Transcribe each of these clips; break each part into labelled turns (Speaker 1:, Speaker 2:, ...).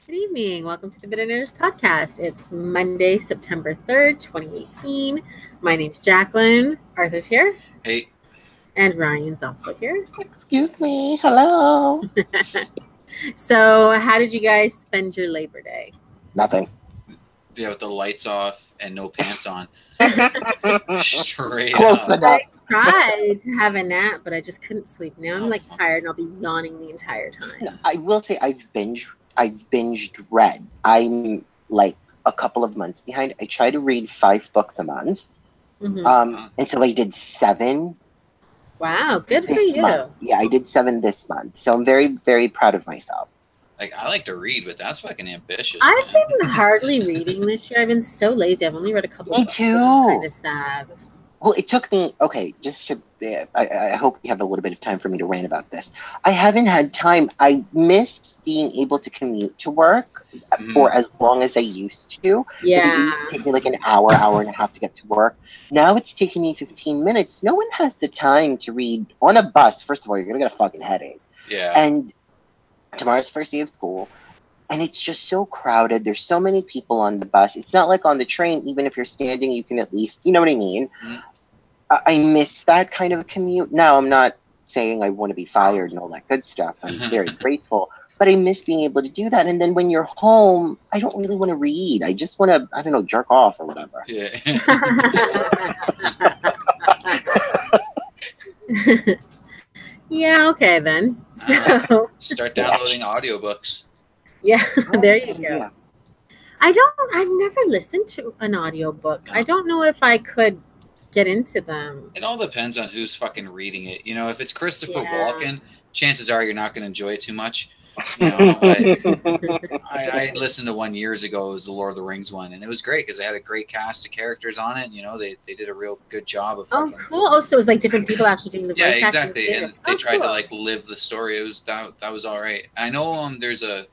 Speaker 1: Good evening. Welcome to the Billionaires Podcast. It's Monday, September 3rd, 2018. My name's Jacqueline. Arthur's here.
Speaker 2: Hey.
Speaker 1: And Ryan's also here.
Speaker 3: Excuse me. Hello.
Speaker 1: So, how did you guys spend your Labor Day?
Speaker 3: Nothing.
Speaker 2: Yeah, with the lights off and no pants on. Straight
Speaker 3: Close
Speaker 2: up.
Speaker 3: enough.
Speaker 1: I tried to have a nap, but I just couldn't sleep. Now I'm
Speaker 2: Oh,
Speaker 1: like
Speaker 2: fuck.
Speaker 1: tired and I'll be yawning the entire time.
Speaker 3: I will say I've binged read. I'm like a couple of months behind. I try to read 5 books a month.
Speaker 1: Mhm.
Speaker 3: And so I did 7
Speaker 1: Wow, good for
Speaker 3: this
Speaker 1: you.
Speaker 3: month. Yeah, I did 7 this month. So I'm very, very proud of myself.
Speaker 2: Like, I like to read, but that's fucking ambitious,
Speaker 1: I've
Speaker 2: man.
Speaker 1: been hardly reading this year. I've been so lazy. I've only read a couple
Speaker 3: Me
Speaker 1: books,
Speaker 3: too.
Speaker 1: which is kind of sad.
Speaker 3: Well, it took me, okay, just to, I hope you have a little bit of time for me to rant about this. I haven't had time. I miss being able to commute to work for as long as I used to. 'Cause it
Speaker 1: Yeah.
Speaker 3: used to take me like an hour and a half to get to work. Now it's taking me 15 minutes. No one has the time to read on a bus. First of all, you're going to get a fucking headache.
Speaker 2: Yeah.
Speaker 3: And tomorrow's first day of school. And it's just so crowded. There's so many people on the bus. It's not like on the train. Even if you're standing, you can at least, you know what I mean?
Speaker 2: Mhm.
Speaker 3: I miss that kind of commute. Now, I'm not saying I want to be fired and all that good stuff. I'm very grateful. But I miss being able to do that. And then when you're home, I don't really want to read. I just want to, I don't know, jerk off or whatever.
Speaker 2: Yeah.
Speaker 1: Yeah, okay then. So,
Speaker 2: Start downloading audiobooks.
Speaker 1: yeah, there you go.
Speaker 3: Yeah.
Speaker 1: I've never listened to an audiobook. I don't know if I could get into them.
Speaker 2: It all depends on who's fucking reading it. You know, if it's Christopher
Speaker 1: Yeah.
Speaker 2: Walken, chances are you're not going to enjoy it too much. You know, I listened to one years ago. It was the Lord of the Rings one, and it was great because they had a great cast of characters on it. You know, they did a real good job of
Speaker 1: Oh,
Speaker 2: fucking.
Speaker 1: cool. Oh, so it was like different people actually doing the voice
Speaker 2: Yeah,
Speaker 1: acting
Speaker 2: exactly.
Speaker 1: too.
Speaker 2: And they
Speaker 1: Oh,
Speaker 2: tried to
Speaker 1: cool.
Speaker 2: like live the story. It was that was all right. I know there's a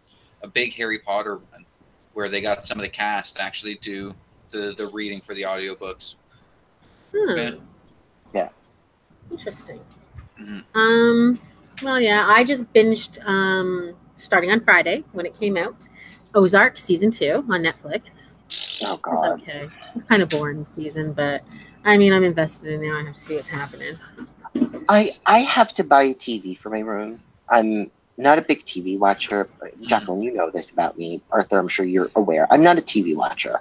Speaker 2: big Harry Potter one where they got some of the cast to actually do the reading for the audiobooks. Yeah.
Speaker 3: Yeah.
Speaker 1: Interesting.
Speaker 2: Mhm.
Speaker 1: Well, yeah, I just binged starting on Friday when it came out, Ozark season 2 on Netflix.
Speaker 3: Oh,
Speaker 1: It's
Speaker 3: God.
Speaker 1: okay. It's kind of boring season, but I mean, I'm invested in it now. I have to see what's happening.
Speaker 3: I have to buy a TV for my room. I'm not a big TV watcher. Jacqueline, you know this about me. Arthur, I'm sure you're aware. I'm not a TV watcher.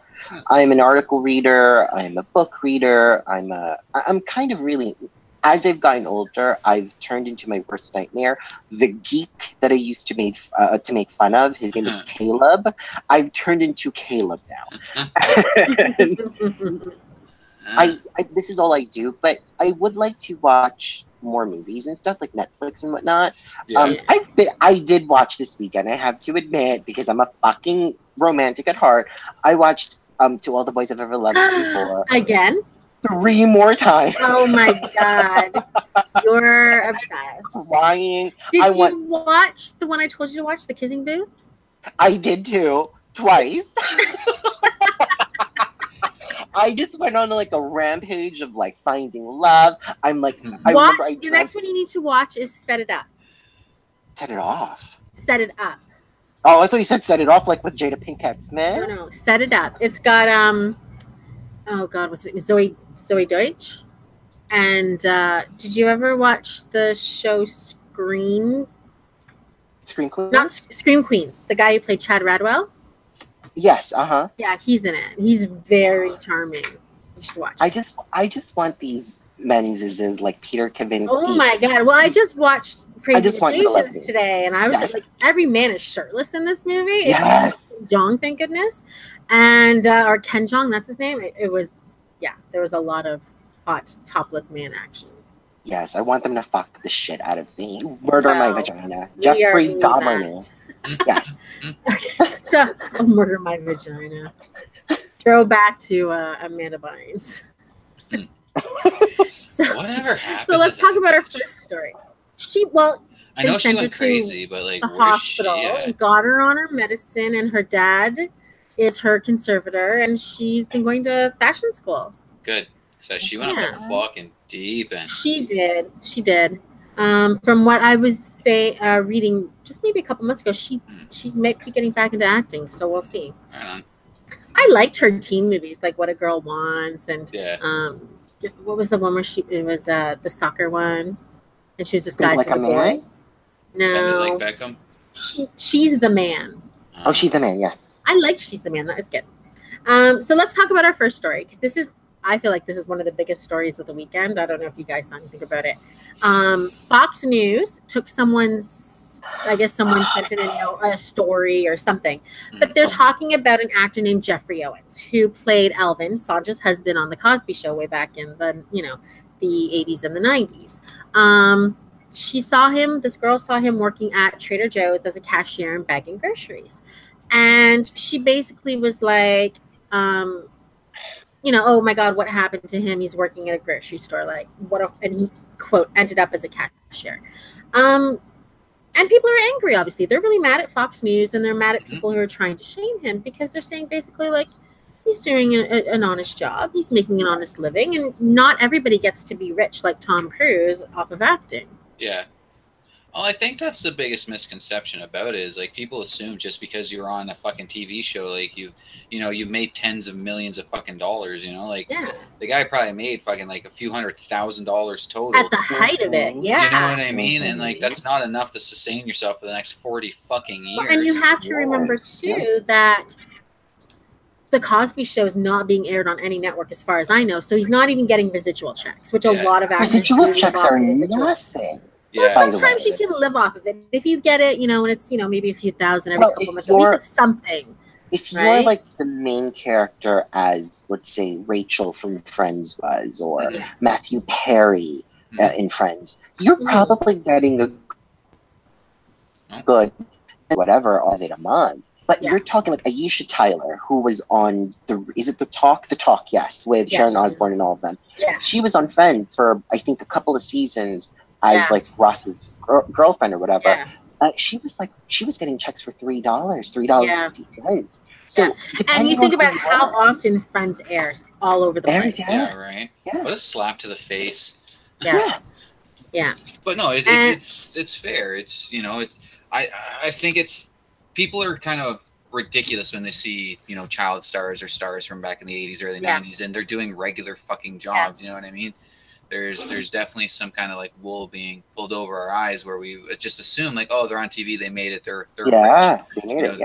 Speaker 3: I'm an article reader. I'm a book reader. I'm kind of really, as I've gotten older, I've turned into my worst nightmare. The geek that I used to make fun of, his name is Caleb. I've turned into Caleb now. I this is all I do, but I would like to watch more movies and stuff like Netflix and whatnot.
Speaker 2: Yeah.
Speaker 3: I did watch this weekend. I have to admit, because I'm a fucking romantic at heart. I watched To All the Boys I've Ever Loved Before
Speaker 1: Again?
Speaker 3: 3 more times.
Speaker 1: Oh my God. You're obsessed.
Speaker 3: Crying.
Speaker 1: Did you watch the one I told you to watch, The Kissing Booth?
Speaker 3: I did too, twice. I just went on like a rampage of like finding love. I'm like, I remember I
Speaker 1: The next one you need to watch is Set It Up.
Speaker 3: set it off.
Speaker 1: Set It Up.
Speaker 3: Oh, I thought you said set it off like with Jada Pinkett Smith.
Speaker 1: No, Set It Up. It's got oh God, what's it? Zoe Deutsch. And did you ever watch the show Scream?
Speaker 3: Scream Queen?
Speaker 1: Not Scream Queens. The guy who played Chad Radwell.
Speaker 3: Yes, uh-huh.
Speaker 1: Yeah, he's in it. He's very charming. You should watch it.
Speaker 3: I just want these menses like Peter Kavinsky.
Speaker 1: Oh my God. Well, I just watched Crazy
Speaker 3: just want you to love me.
Speaker 1: Vacations today, and I was just like, every man is shirtless in this movie.
Speaker 3: Yes.
Speaker 1: It's Jong, thank goodness. And, or Ken Jong, that's his name. It was, yeah, there was a lot of hot topless man action.
Speaker 3: Yes, I want them to fuck the shit out of me. Murder my vagina.
Speaker 1: we already
Speaker 3: Jeffrey
Speaker 1: knew
Speaker 3: Dahmer. Yes.
Speaker 1: Okay, so I'll murder my vagina. Throw back to Amanda Bynes. So,
Speaker 2: Whatever happened?
Speaker 1: so let's talk about our first story.
Speaker 2: I know
Speaker 1: they
Speaker 2: she
Speaker 1: sent her
Speaker 2: went
Speaker 1: to
Speaker 2: crazy, but like
Speaker 1: the
Speaker 2: where's she
Speaker 1: hospital,
Speaker 2: at?
Speaker 1: got her on her medicine, and her dad is her conservator, and she's been going to fashion school.
Speaker 2: Good. So she went off the fucking deep end.
Speaker 1: She did. From what I was reading just maybe a couple months ago, she's maybe getting back into acting. So we'll see. I liked her teen movies, like What a Girl Wants, and what was the one where it was the soccer one, and she was disguised as a boy. No,
Speaker 2: like Beckham.
Speaker 1: She's the man.
Speaker 3: Oh, She's the Man. Yes,
Speaker 1: I liked She's the Man. That was good. So let's talk about our first story, because I feel like this is one of the biggest stories of the weekend. I don't know if you guys saw anything about it. Fox News took someone sent in a story or something, but they're talking about an actor named Jeffrey Owens, who played Elvin, Sandra's husband, on the Cosby Show way back in the 80s and the 90s. This girl saw him working at Trader Joe's as a cashier and bagging groceries. And she basically was like, oh my God, what happened to him? He's working at a grocery store. Like, and he, quote, ended up as a cashier. And people are angry, obviously. They're really mad at Fox News, and they're mad at people who are trying to shame him, because they're saying basically, like, he's doing an honest job. He's making an honest living, and not everybody gets to be rich like Tom Cruise off of acting.
Speaker 2: Yeah. Well, I think that's the biggest misconception about it, is like people assume just because you're on a fucking TV show, like you've made tens of millions of fucking dollars, like the guy probably made fucking like a few $100,000 total
Speaker 1: at the height of it. Yeah.
Speaker 2: You know what I mean? And like, that's not enough to sustain yourself for the next 40 fucking years.
Speaker 1: Well, and you have to remember too that the Cosby Show is not being aired on any network, as far as I know. So he's not even getting residual checks, which a lot of actors
Speaker 3: residual checks are nothing.
Speaker 1: Well, sometimes you can live off of it. If you get it, and it's, maybe a few thousand every couple months, at least it's something.
Speaker 3: If you're like the main character, as, let's say, Rachel from Friends was, or Matthew Perry in Friends, you're probably getting a good whatever of it a month. But you're talking like Aisha Tyler, who was on The Talk? The Talk, yes, with Sharon Osbourne and all of them. Yeah. She was on Friends for, I think, a couple of seasons as like Ross's girlfriend or whatever. She was getting checks for $3.50. So
Speaker 1: and you think about how often Friends airs all over the place.
Speaker 2: Yeah, right. Yeah. What a slap to the face.
Speaker 1: Yeah.
Speaker 2: But no, it's fair. It's I think it's, people are kind of ridiculous when they see child stars or stars from back in the 80s, early 90s, and they're doing regular fucking jobs. You know what I mean? There's definitely some kind of like wool being pulled over our eyes, where we just assume like, oh, they're on TV, they made it, they're rich.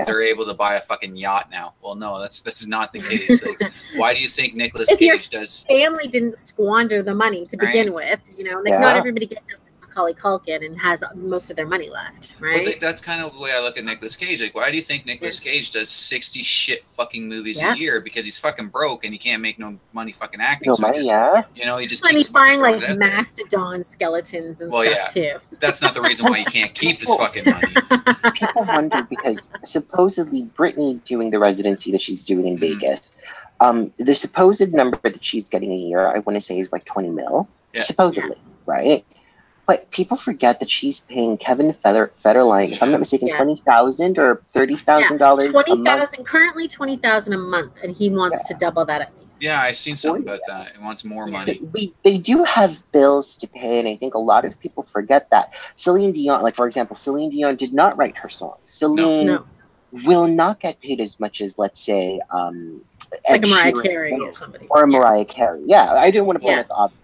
Speaker 2: They're able to buy a fucking yacht now. Well, no, that's not the case. Like, why do you think Nicolas Cage does?
Speaker 1: Family didn't squander the money to begin with. Not everybody gets Macaulay Culkin and has most of their money left, right?
Speaker 2: Well, that's kind of the way I look at Nicolas Cage. Like, why do you think Nicolas Cage does 60 shit fucking movies a year? Because he's fucking broke and he can't make no money fucking acting. He just
Speaker 1: and he's buying like mastodon skeletons and stuff too.
Speaker 2: That's not the reason why he can't keep his fucking money.
Speaker 3: People wonder, because supposedly Britney doing the residency that she's doing in Vegas, the supposed number that she's getting a year, I want to say, is like 20 mil, supposedly, right? But people forget that she's paying Kevin Federline, if I'm not mistaken, $20,000 or $30,000.
Speaker 1: $20,000, currently $20,000 a month, and he wants to double that at least.
Speaker 2: Yeah, I seen something about that. He wants more money.
Speaker 3: They do have bills to pay, and I think a lot of people forget that. Celine Dion, like for example, Celine Dion did not write her songs. Celine will not get paid as much as, let's say,
Speaker 1: like Mariah Carey or somebody,
Speaker 3: or Mariah Carey. Yeah, I didn't want to point out the obvious.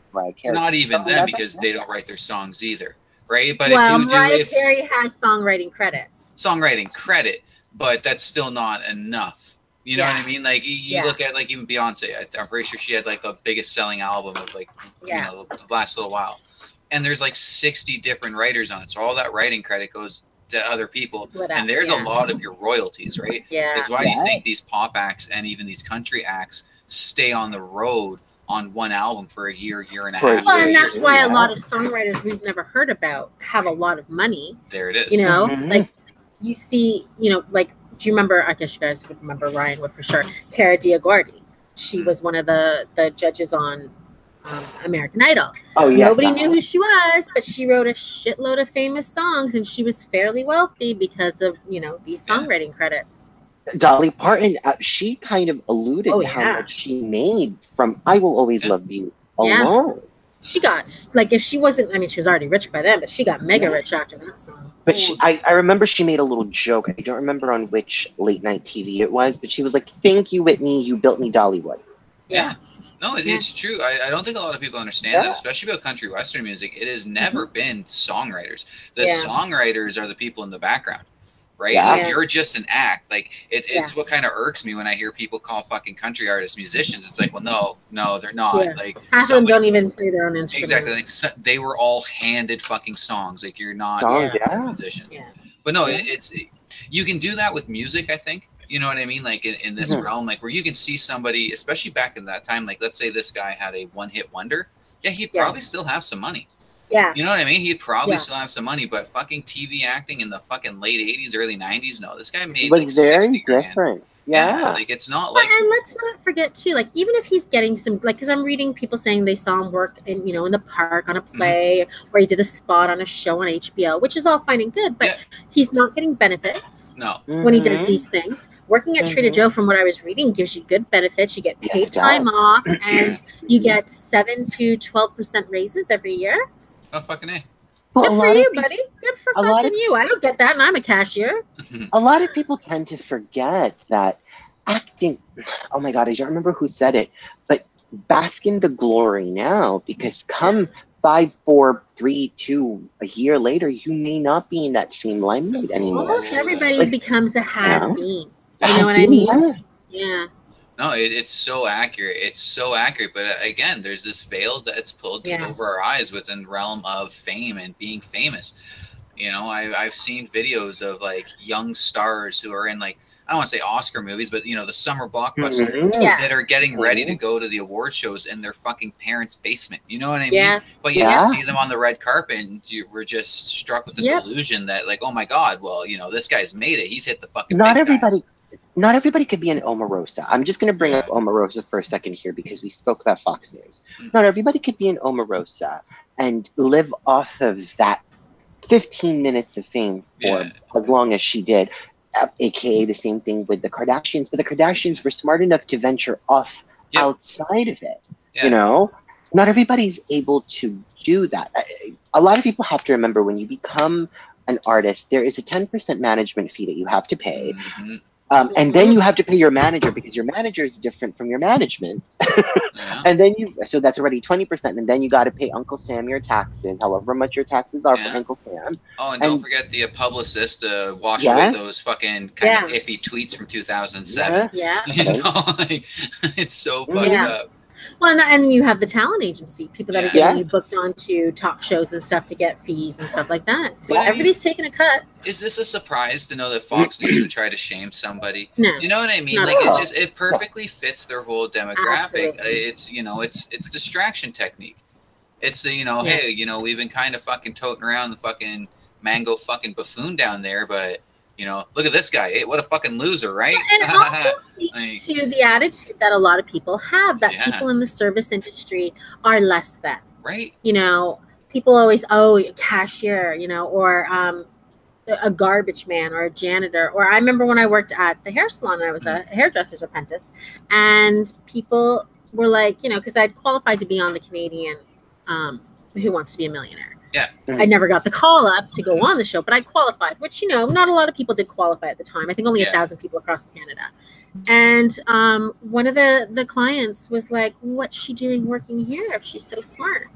Speaker 2: Not even them, because they don't write their songs either, right? But
Speaker 1: Mariah Carey has songwriting credits.
Speaker 2: Songwriting credit, but that's still not enough. You know what I mean? Like you look at like even Beyonce. I'm pretty sure she had like the biggest selling album of like the last little while, and there's like 60 different writers on it. So all that writing credit goes to other people, and there's a lot of your royalties, right?
Speaker 1: Yeah,
Speaker 2: it's why you think these pop acts and even these country acts stay on the road on one album for a year and a half.
Speaker 1: Well, and that's why a lot of songwriters we've never heard about have a lot of money.
Speaker 2: There it is.
Speaker 1: Like you see, like, do you remember, I guess you guys would remember, Ryan would for sure, Cara DioGuardi. She was one of the judges on American Idol.
Speaker 3: Oh, yes.
Speaker 1: Nobody knew who she was, but she wrote a shitload of famous songs, and she was fairly wealthy because of, these songwriting credits.
Speaker 3: Dolly Parton, she kind of alluded to how much she made from "I Will Always Love You" alone.
Speaker 1: she got, like, if she wasn't, I mean, she was already rich by then, but she got mega rich after that song.
Speaker 3: But I remember she made a little joke. I don't remember on which late night TV it was, but she was like, "Thank you, Whitney. You built me Dollywood."
Speaker 2: Yeah. No, it's true. I don't think a lot of people understand that, especially about country western music. It has never been songwriters. The songwriters are the people in the background, right?
Speaker 3: Yeah.
Speaker 2: Like, you're just an act. Like, it's what kind of irks me when I hear people call fucking country artists musicians. It's like, well, no, they're not.
Speaker 1: Yeah.
Speaker 2: Like,
Speaker 1: half of them don't even play their own instrument.
Speaker 2: Exactly. Like, they were all handed fucking songs. Like, you're not musicians. Yeah. But no, it's you can do that with music, I think. You know what I mean? Like, in this realm, like, where you can see somebody, especially back in that time, like, let's say this guy had a one-hit wonder. Yeah, he'd probably still have some money.
Speaker 1: Yeah.
Speaker 2: You know what I mean? He'd probably still have some money, but fucking TV acting in the fucking late 80s, early 90s, no. This guy made like
Speaker 3: very
Speaker 2: 60 grand.
Speaker 3: different. Yeah.
Speaker 2: Like, it's not like...
Speaker 1: And let's not forget, too, like, even if he's getting some, like, because I'm reading people saying they saw him work in, in the park on a play, or he did a spot on a show on HBO, which is all fine and good, but he's not getting benefits when he does these things. Working at Trader Joe, from what I was reading, gives you good benefits. You get paid time off, and you get 7 to 12% raises every year.
Speaker 2: Oh, fucking A.
Speaker 1: Good for you, buddy. Good for fucking you. I don't get that, and I'm a cashier.
Speaker 3: A lot of people tend to forget that acting, oh my God, I don't remember who said it, but bask in the glory now, because come 5, 4, 3, 2 a year later, you may not be in that same limelight anymore.
Speaker 1: Almost everybody becomes a has-been. You know what I mean? Yeah.
Speaker 2: No, it's so accurate. It's so accurate. But again, there's this veil that's pulled over our eyes within the realm of fame and being famous. I've seen videos of like young stars who are in, like, I don't want to say Oscar movies, but the summer blockbuster that are getting ready to go to the award shows in their fucking parents' basement. You know what I mean? But you see them on the red carpet, and we're just struck with this illusion that, like, oh my God, well, this guy's made it. He's hit the fucking.
Speaker 3: Not everybody could be an Omarosa. I'm just going to bring up Omarosa for a second here because we spoke about Fox News. Not everybody could be an Omarosa and live off of that 15 minutes of fame for as long as she did, aka the same thing with the Kardashians. But the Kardashians were smart enough to venture off outside of it. Not everybody's able to do that. A lot of people have to remember, when you become an artist, there is a 10% management fee that you have to pay. And then you have to pay your manager, because your manager is different from your management. And then so that's already 20%. And then you got to pay Uncle Sam your taxes, however much your taxes are for Uncle Sam.
Speaker 2: Oh, and don't forget the publicist to wash away those fucking kind of iffy tweets from 2007. Like, it's so fucked up.
Speaker 1: Well, and you have the talent agency, people that are getting you booked onto talk shows and stuff to get fees and stuff like that. But everybody's taking a cut.
Speaker 2: Is this a surprise to know that Fox News would try to shame somebody?
Speaker 1: No.
Speaker 2: You know what I mean?
Speaker 1: Not
Speaker 2: like,
Speaker 1: at all.
Speaker 2: it perfectly fits their whole demographic.
Speaker 1: Absolutely.
Speaker 2: It's distraction technique. It's hey, we've been kind of fucking toting around the fucking mango fucking buffoon down there, but look at this guy. Hey, what a fucking loser, right?
Speaker 1: And it also speaks to the attitude that a lot of people have, that people in the service industry are less than.
Speaker 2: Right.
Speaker 1: People always, cashier, or a garbage man or a janitor. Or I remember when I worked at the hair salon, I was a hairdresser's apprentice, and people were like, because I'd qualified to be on the Canadian Who Wants to Be a Millionaire.
Speaker 2: Yeah.
Speaker 1: I never got the call up to go on the show, but I qualified, which, not a lot of people did qualify at the time. I think only 1,000 people across Canada. And one of the clients was like, what's she doing working here if she's so smart?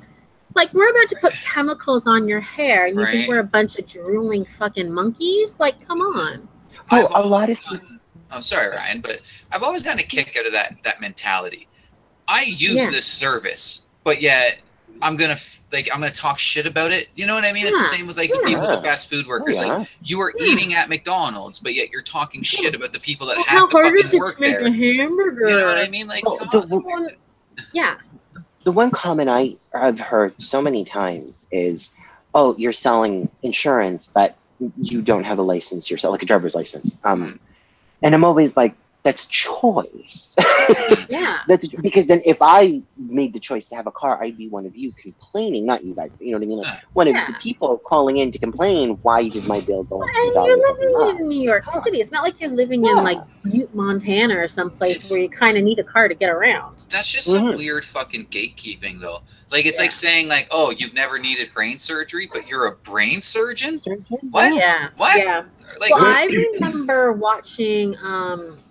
Speaker 1: Like, we're about to put chemicals on your hair, and you think we're a bunch of drooling fucking monkeys? Like, come on.
Speaker 3: A lot of people.
Speaker 2: I'm sorry, Ryan, but I've always gotten a kick out of that mentality. I use this service, but yet I'm gonna talk shit about it. You know what I mean? It's the same with like the people, the fast food workers. Like, you are eating at McDonald's, but yet you're talking shit about the people that have to fucking work there.
Speaker 1: A hamburger?
Speaker 2: You know what I mean? Like,
Speaker 3: the one comment I've heard so many times is, "Oh, you're selling insurance, but you don't have a license yourself, like a driver's license." And I'm always like, that's choice.
Speaker 1: Yeah.
Speaker 3: That's because then if I made the choice to have a car, I'd be one of you complaining, not you guys, but you know what I mean? Like one of the people calling in to complain, why did my bill go up
Speaker 1: And
Speaker 3: $2
Speaker 1: you're
Speaker 3: every
Speaker 1: living
Speaker 3: month?
Speaker 1: in New York City. It's not like you're living in like Butte, Montana or someplace where you kind of need a car to get around.
Speaker 2: That's just some weird fucking gatekeeping, though. Like, it's like saying, like, oh, you've never needed brain surgery, but you're a brain surgeon? What?
Speaker 1: Yeah.
Speaker 2: What?
Speaker 1: Yeah.
Speaker 2: Like,
Speaker 1: well, I remember watching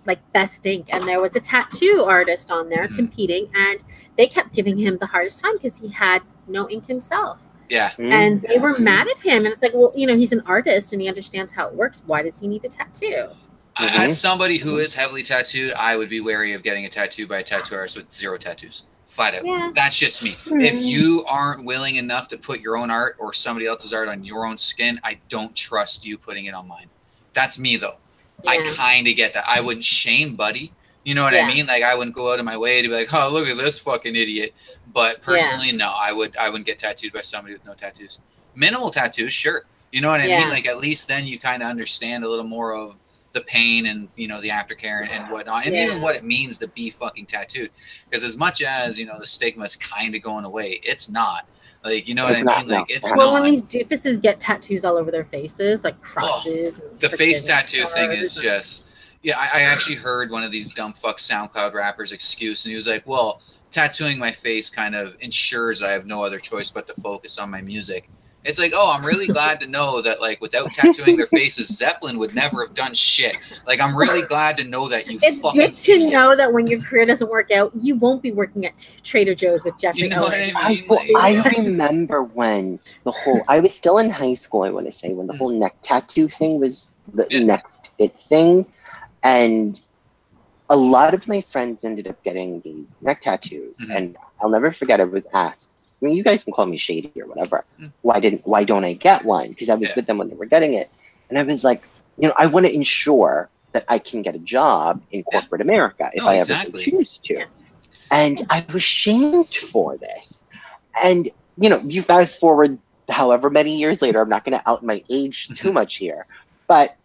Speaker 1: like Best Ink, and there was a tattoo artist on there competing, and they kept giving him the hardest time because he had no ink himself.
Speaker 2: Yeah.
Speaker 1: And they were mad at him, and it's like, well, you know, he's an artist and he understands how it works. Why does he need a tattoo?
Speaker 2: As somebody who is heavily tattooed, I would be wary of getting a tattoo by a tattoo artist with 0 tattoos. Flat out.
Speaker 1: Yeah.
Speaker 2: That's just me. If you aren't willing enough to put your own art or somebody else's art on your own skin, I don't trust you putting it on mine. That's me, though.
Speaker 1: Yeah.
Speaker 2: I kind of get that. I wouldn't shame Buddy. You know what I mean? Like, I wouldn't go out of my way to be like, oh, look at this fucking idiot. But personally, no, I wouldn't get tattooed by somebody with no tattoos. Minimal tattoos, sure. You know what I mean? Like, at least then you kind of understand a little more of the pain and, you know, the aftercare and whatnot, and even what it means to be fucking tattooed. Because as much as, you know, the stigma is kind of going away, it's not. Like, you know what I mean? Like, it's
Speaker 1: well, when these doofuses get tattoos all over their faces, like crosses.
Speaker 2: The face tattoo thing is just, I actually heard one of these dumb fuck SoundCloud rappers' excuse, and he was like, well, tattooing my face kind of ensures I have no other choice but to focus on my music. It's like, oh, I'm really glad to know that, like, without tattooing their faces, Zeppelin would never have done shit. Like, I'm really glad to know that you
Speaker 1: it's
Speaker 2: fucking
Speaker 1: good to know that when your career doesn't work out, you won't be working at Trader Joe's with Jeffrey.
Speaker 2: You know what I mean?
Speaker 3: I remember when I was still in high school, I want to say, when the whole neck tattoo thing was the next big thing. And a lot of my friends ended up getting these neck tattoos. And I'll never forget, I was asked, I mean, you guys can call me shady or whatever. Why don't I get one? Because I was with them when they were getting it. And I was like, you know, I want to ensure that I can get a job in corporate America if I ever choose to. And I was shamed for this. And, you know, you fast forward however many years later, I'm not going to out my age too much here, but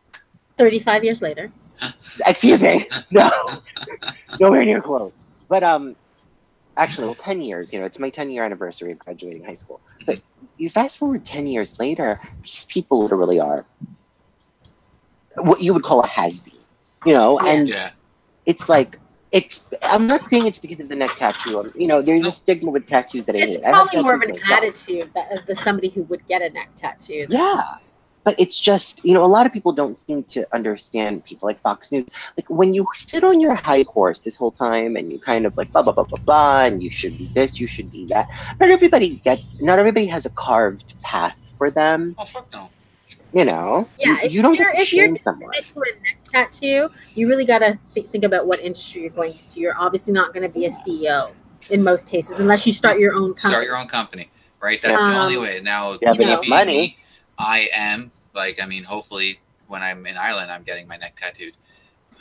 Speaker 1: 35 years later.
Speaker 3: Excuse me. No, nowhere near close. But, actually, well, 10 years, you know, it's my 10-year anniversary of graduating high school. But you fast forward 10 years later, these people literally are what you would call a has-been, you know? And it's like, I'm not saying it's because of the neck tattoo. You know, there's a stigma with tattoos that I hate.
Speaker 1: It's probably more of an attitude of the somebody who would get a neck tattoo.
Speaker 3: Yeah. But it's just, you know, a lot of people don't seem to understand people like Fox News. Like, when you sit on your high horse this whole time and you kind of like blah, blah, blah, blah, blah, and you should be this, you should be that. Not everybody has a carved path for them.
Speaker 2: Oh, fuck no.
Speaker 3: You know?
Speaker 1: Yeah,
Speaker 3: if you're to a
Speaker 1: neck tattoo, you really got to think about what industry you're going into. You're obviously not going to be a CEO in most cases, unless you start your own company.
Speaker 2: Start your own company, right? That's the only way. Now,
Speaker 3: money.
Speaker 2: I am, like, I mean, hopefully when I'm in Ireland, I'm getting my neck tattooed.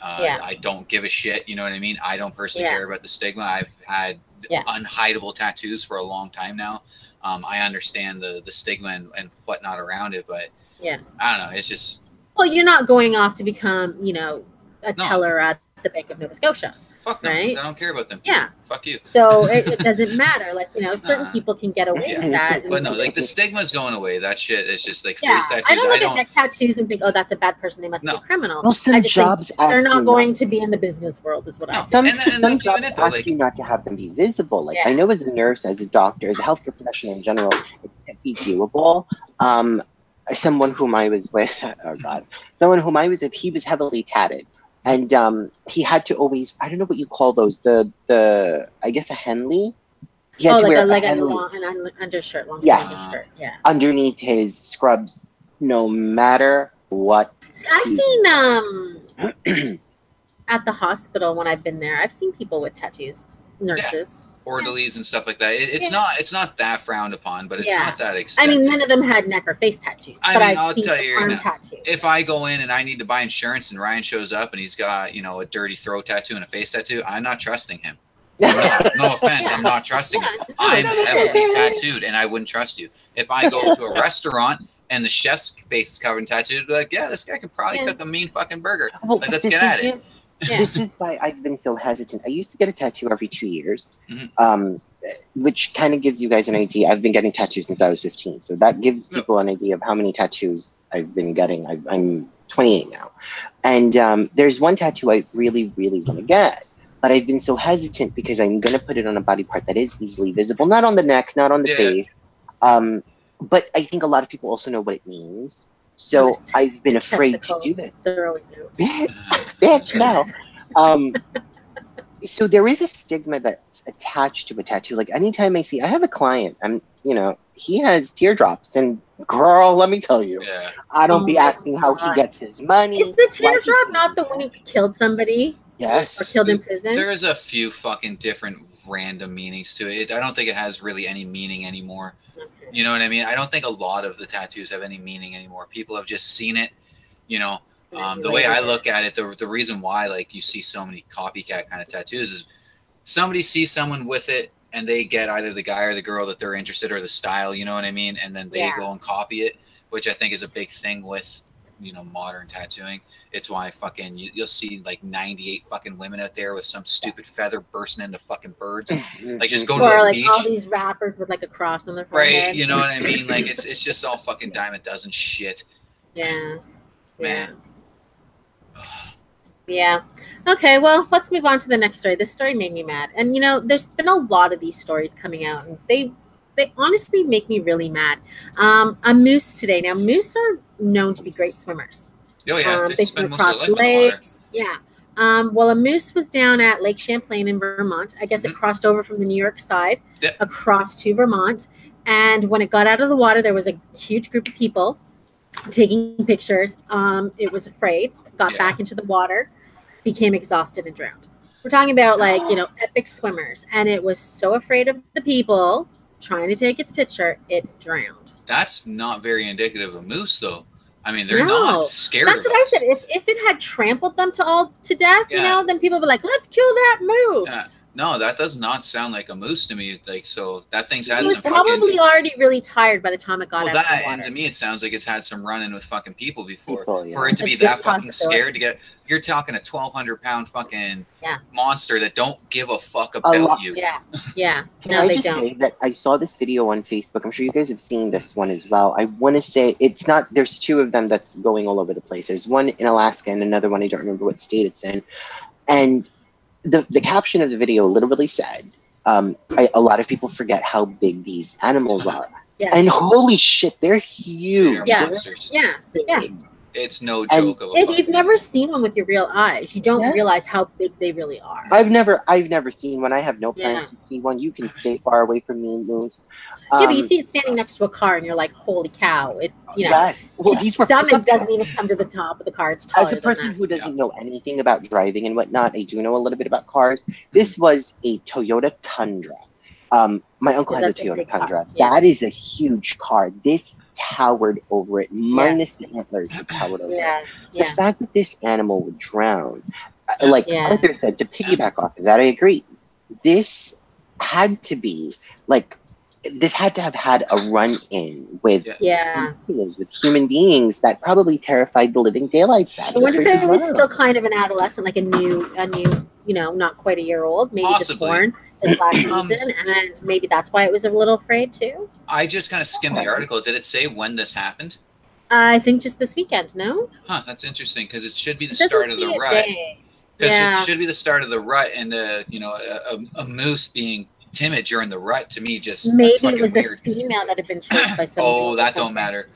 Speaker 2: I don't give a shit, you know what I mean? I don't personally care about the stigma. I've had unhideable tattoos for a long time now. I understand the stigma and whatnot around it, but I don't know. It's just...
Speaker 1: Well, you're not going off to become, you know, a teller at the Bank of Nova Scotia.
Speaker 2: Fuck no, right? I don't care about them.
Speaker 1: Yeah.
Speaker 2: Fuck you.
Speaker 1: So it doesn't matter. Like, you know, certain people can get away with that.
Speaker 2: But no, like, the stigma's going away. That shit is just like face tattoos.
Speaker 1: I don't look at neck tattoos and think, oh, that's a bad person. They must be a criminal.
Speaker 3: Well, some jobs
Speaker 1: they're not going to be in the business world, is what I think.
Speaker 3: And that's even it, though. Like, you not to have them be visible. Like, I know as a nurse, as a doctor, as a healthcare professional in general, it can't be viewable. Someone whom I was with, he was heavily tatted. And he had to always, I don't know what you call those, I guess a Henley? He had to wear
Speaker 1: an undershirt, long undershirt. Yeah.
Speaker 3: Underneath his scrubs, no matter what.
Speaker 1: I've seen, at the hospital when I've been there, I've seen people with tattoos, nurses.
Speaker 2: Orderlies and stuff like that. It's not that frowned upon, but it's not that accepted.
Speaker 1: I mean, none of them had neck or face tattoos, but I've seen arm tattoos.
Speaker 2: If I go in and I need to buy insurance and Ryan shows up and he's got, you know, a dirty throat tattoo and a face tattoo, I'm not trusting him. No offense, I'm not trusting him. I'm heavily tattooed and I wouldn't trust you. If I go to a restaurant and the chef's face is covered in tattoos, I'd be like, yeah, this guy can probably cook a mean fucking burger. Like, let's get at it.
Speaker 1: Yeah.
Speaker 3: This is why I've been so hesitant. I used to get a tattoo every 2 years, which kind of gives you guys an idea. I've been getting tattoos since I was 15, so that gives people an idea of how many tattoos I've been getting. I'm 28 now, and there's one tattoo I really, really want to get, but I've been so hesitant because I'm going to put it on a body part that is easily visible, not on the neck, not on the face. But I think a lot of people also know what it means. So I've been afraid to do this.
Speaker 1: They're always
Speaker 3: Bitch, no. So there is a stigma that's attached to a tattoo. Like anytime I have a client, he has teardrops, and girl, let me tell you, I don't be asking how he gets his money.
Speaker 1: Is the teardrop not the one who killed somebody?
Speaker 3: Yes.
Speaker 1: Or killed in prison?
Speaker 2: There is a few fucking different random meanings to it. I don't think it has really any meaning anymore. Okay. You know what I mean? I don't think a lot of the tattoos have any meaning anymore. People have just seen it, the way I look at it, the reason why like you see so many copycat kind of tattoos is somebody sees someone with it and they get either the guy or the girl that they're interested or the style, you know what I mean? And then they go and copy it, which I think is a big thing with, modern tattooing. It's why fucking you'll see like 98 fucking women out there with some stupid feather bursting into fucking birds. Like just going to a
Speaker 1: like
Speaker 2: beach.
Speaker 1: All these rappers with like a cross on their forehead.
Speaker 2: Right, you know what I mean? Like it's just all fucking dime a dozen shit.
Speaker 1: Yeah.
Speaker 2: Man.
Speaker 1: Yeah. Okay, well, let's move on to the next story. This story made me mad. And there's been a lot of these stories coming out, and they honestly make me really mad. A moose today. Now, moose are known to be great swimmers.
Speaker 2: Oh yeah,
Speaker 1: they swim across lakes. Yeah. Well, a moose was down at Lake Champlain in Vermont. I guess it crossed over from the New York side across to Vermont. And when it got out of the water, there was a huge group of people taking pictures. It was afraid, got back into the water, became exhausted and drowned. We're talking about epic swimmers. And it was so afraid of the people trying to take its picture, it drowned.
Speaker 2: That's not very indicative of a moose, though. I mean, they're not scared.
Speaker 1: That's what I said. If it had trampled them to death, then people would be like, "Let's kill that moose."
Speaker 2: Yeah. No, that does not sound like a moose to me. Like, so that thing's had
Speaker 1: some. It was probably already really tired by the time it got out of the water.
Speaker 2: And to me, it sounds like it's had some run-in with fucking people before. For it to be that fucking scared to get, you're talking a 1,200-pound fucking monster that don't give a fuck about you.
Speaker 1: Yeah.
Speaker 3: Can I just say that I saw this video on Facebook? I'm sure you guys have seen this one as well. I want to say it's not. There's two of them that's going all over the place. There's one in Alaska and another one I don't remember what state it's in, and. The caption of the video literally said, a lot of people forget how big these animals are.
Speaker 1: Yeah.
Speaker 3: And holy shit, they're huge.
Speaker 2: They're monsters.
Speaker 1: Yeah.
Speaker 2: It's no joke.
Speaker 1: If you've never seen one with your real eyes, you don't realize how big they really are.
Speaker 3: I've never seen one. I have no plans to see one. You can stay far away from me, moose.
Speaker 1: Yeah, but you see it standing next to a car, and you're like, "Holy cow!"
Speaker 3: Well,
Speaker 1: its stomach doesn't even come to the top of the car. It's taller.
Speaker 3: As a person who doesn't know anything about driving and whatnot, I do know a little bit about cars. This was a Toyota Tundra. My uncle has a Toyota Tundra. That is a huge car. This towered over it, minus the antlers that towered over it. The fact that this animal would drown, like Arthur said, to piggyback off of that, I agree. This had to be like. This had to have had a run-in with human beings that probably terrified the living daylights out of it.
Speaker 1: I wonder if it was still kind of an adolescent, like a new, not quite a year old, maybe just born this last season, and maybe that's why it was a little afraid too.
Speaker 2: I just kind of skimmed the article. Did it say when this happened?
Speaker 1: I think just this weekend. No.
Speaker 2: Huh. That's interesting because it should be the start of the rut. Because it should be the start of the rut, and a moose being timid during the rut to me just
Speaker 1: maybe it was weird. A female that had been chased by somebody.
Speaker 2: That don't matter.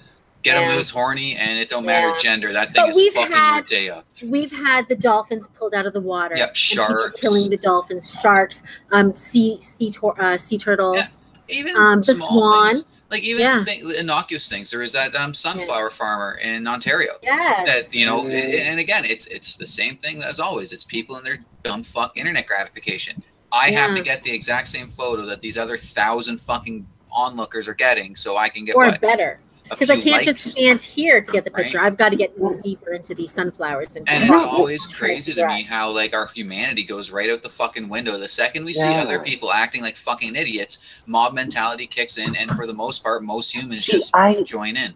Speaker 2: Get a moose horny and it don't matter gender. That thing is fucking your day up.
Speaker 1: We've had the dolphins pulled out of the water.
Speaker 2: Yep, sharks
Speaker 1: killing the dolphins, sharks, sea turtles.
Speaker 2: Yeah. Even
Speaker 1: the swan.
Speaker 2: Things. Like even innocuous things. There is that sunflower farmer in Ontario.
Speaker 1: Yes.
Speaker 2: That and again, it's the same thing as always. It's people in their dumb fuck internet gratification. I have to get the exact same photo that these other 1,000 fucking onlookers are getting, so I can get
Speaker 1: better. Because I can't just stand here to get the picture. Right? I've got to get deeper into these sunflowers. And
Speaker 2: it's always crazy to me how like our humanity goes right out the fucking window. The second we see other people acting like fucking idiots, mob mentality kicks in, and for the most part, most humans join in.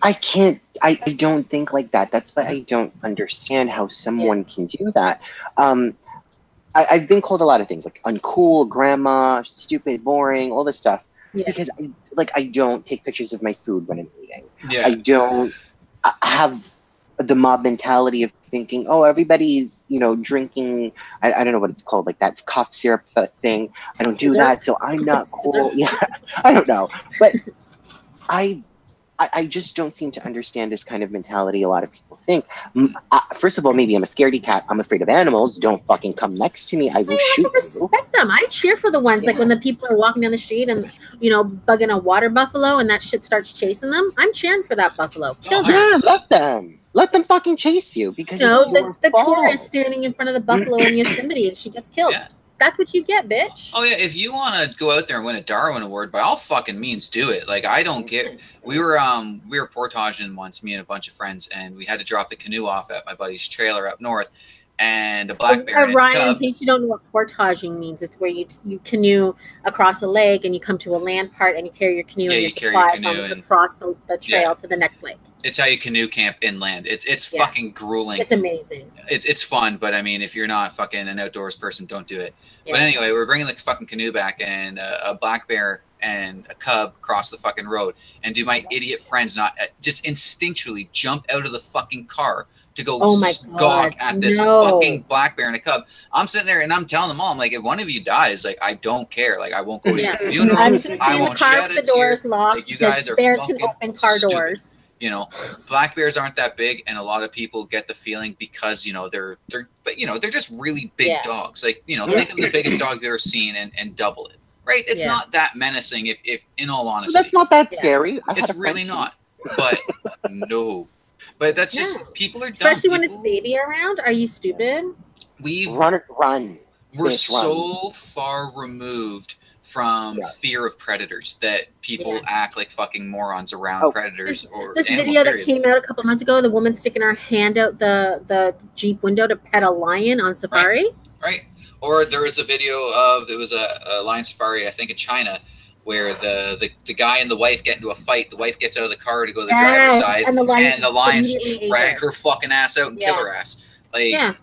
Speaker 3: I can't. I don't think like that. That's why I don't understand how someone can do that. I've been called a lot of things like uncool, grandma, stupid, boring, all this stuff.
Speaker 1: Yeah.
Speaker 3: Because I don't take pictures of my food when I'm eating.
Speaker 2: Yeah.
Speaker 3: I don't have the mob mentality of thinking, oh, everybody's, drinking, I don't know what it's called, like that cough syrup thing. I don't do that, so I'm not cool. Yeah, I don't know. But I just don't seem to understand this kind of mentality a lot of people think. First of all, maybe I'm a scaredy cat. I'm afraid of animals. Don't fucking come next to me. I will shoot you.
Speaker 1: Respect them. I cheer for the ones like when the people are walking down the street and bugging a water buffalo and that shit starts chasing them. I'm cheering for that buffalo. Kill them.
Speaker 3: Yeah, let them. Let them fucking chase you because
Speaker 1: the tourist standing in front of the buffalo in Yosemite and she gets killed.
Speaker 2: Yeah.
Speaker 1: That's what you get, bitch.
Speaker 2: Oh yeah, if you want to go out there and win a Darwin Award, by all fucking means, do it. Like I don't get. We were portaging once, me and a bunch of friends, and we had to drop the canoe off at my buddy's trailer up north, and a black bear and its
Speaker 1: Ryan,
Speaker 2: cub.
Speaker 1: in case you don't know what portaging means, it's where you canoe across a lake and you come to a land part and you carry your canoe and your supplies across the trail to the next lake.
Speaker 2: It's how you canoe camp inland. It's fucking grueling.
Speaker 1: It's amazing.
Speaker 2: It's fun, but I mean, if you're not fucking an outdoors person, don't do it. Yeah. But anyway, we're bringing the fucking canoe back, and a black bear and a cub cross the fucking road. And do my idiot friends not just instinctually jump out of the fucking car to go gawk at this fucking black bear and a cub? I'm sitting there and I'm telling them all, I'm like, if one of you dies, like, I don't care. Like, I won't go to your funeral. I won't shed a tear. Like, you guys are
Speaker 1: bears
Speaker 2: fucking
Speaker 1: can open car doors.
Speaker 2: Black bears aren't that big, and a lot of people get the feeling because they're just really big dogs. Like think of the biggest dog you've ever seen and double it. Right? It's not that menacing. If in all honesty,
Speaker 3: that's not that scary.
Speaker 2: It's really not. But no. But that's just people are dumb.
Speaker 1: Especially when it's baby around. Are you stupid?
Speaker 3: Run.
Speaker 2: We're so far removed from fear of predators that people act like fucking morons around predators or
Speaker 1: this
Speaker 2: animals,
Speaker 1: video that came out a couple months ago, the woman sticking her hand out the Jeep window to pet a lion on safari.
Speaker 2: Right. Or there was a video of there was a lion safari, I think in China, where the guy and the wife get into a fight. The wife gets out of the car to go to the driver's side, and the lions drag her fucking ass out and kill her ass. Like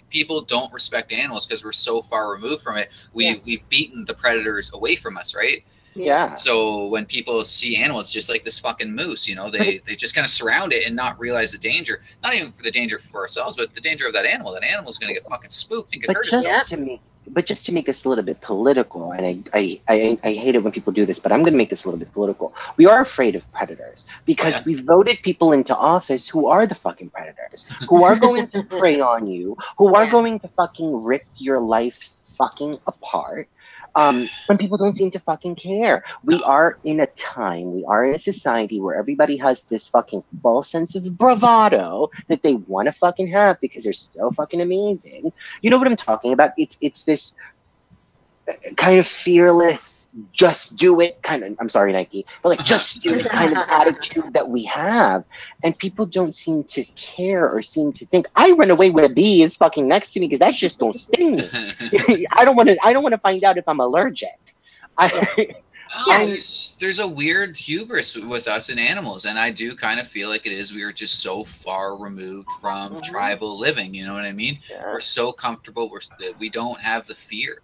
Speaker 2: people don't respect animals because we're so far removed from it. We've beaten the predators away from us, right?
Speaker 3: Yeah.
Speaker 2: So when people see animals, just like this fucking moose, they just kind of surround it and not realize the danger. Not even for the danger for ourselves, but the danger of that animal. That animal's going to get fucking spooked and get hurt itself.
Speaker 3: But just to make this a little bit political, and I hate it when people do this, but I'm going to make this a little bit political. We are afraid of predators because we've voted people into office who are the fucking predators, who are going to prey on you, who are going to fucking rip your life fucking apart. When people don't seem to fucking care. We are in a time, we are in a society where everybody has this fucking false sense of bravado that they want to fucking have because they're so fucking amazing. You know what I'm talking about? It's this kind of fearless, just do it kind of, I'm sorry, Nike, but like just do it kind of attitude that we have. And people don't seem to care or seem to think, I run away when a bee is fucking next to me because that just don't sting me. I don't want to find out if I'm allergic.
Speaker 2: There's a weird hubris with us and animals, and I do kind of feel like it is. We are just so far removed from tribal living. You know what I mean? We're so comfortable. We don't have the fear.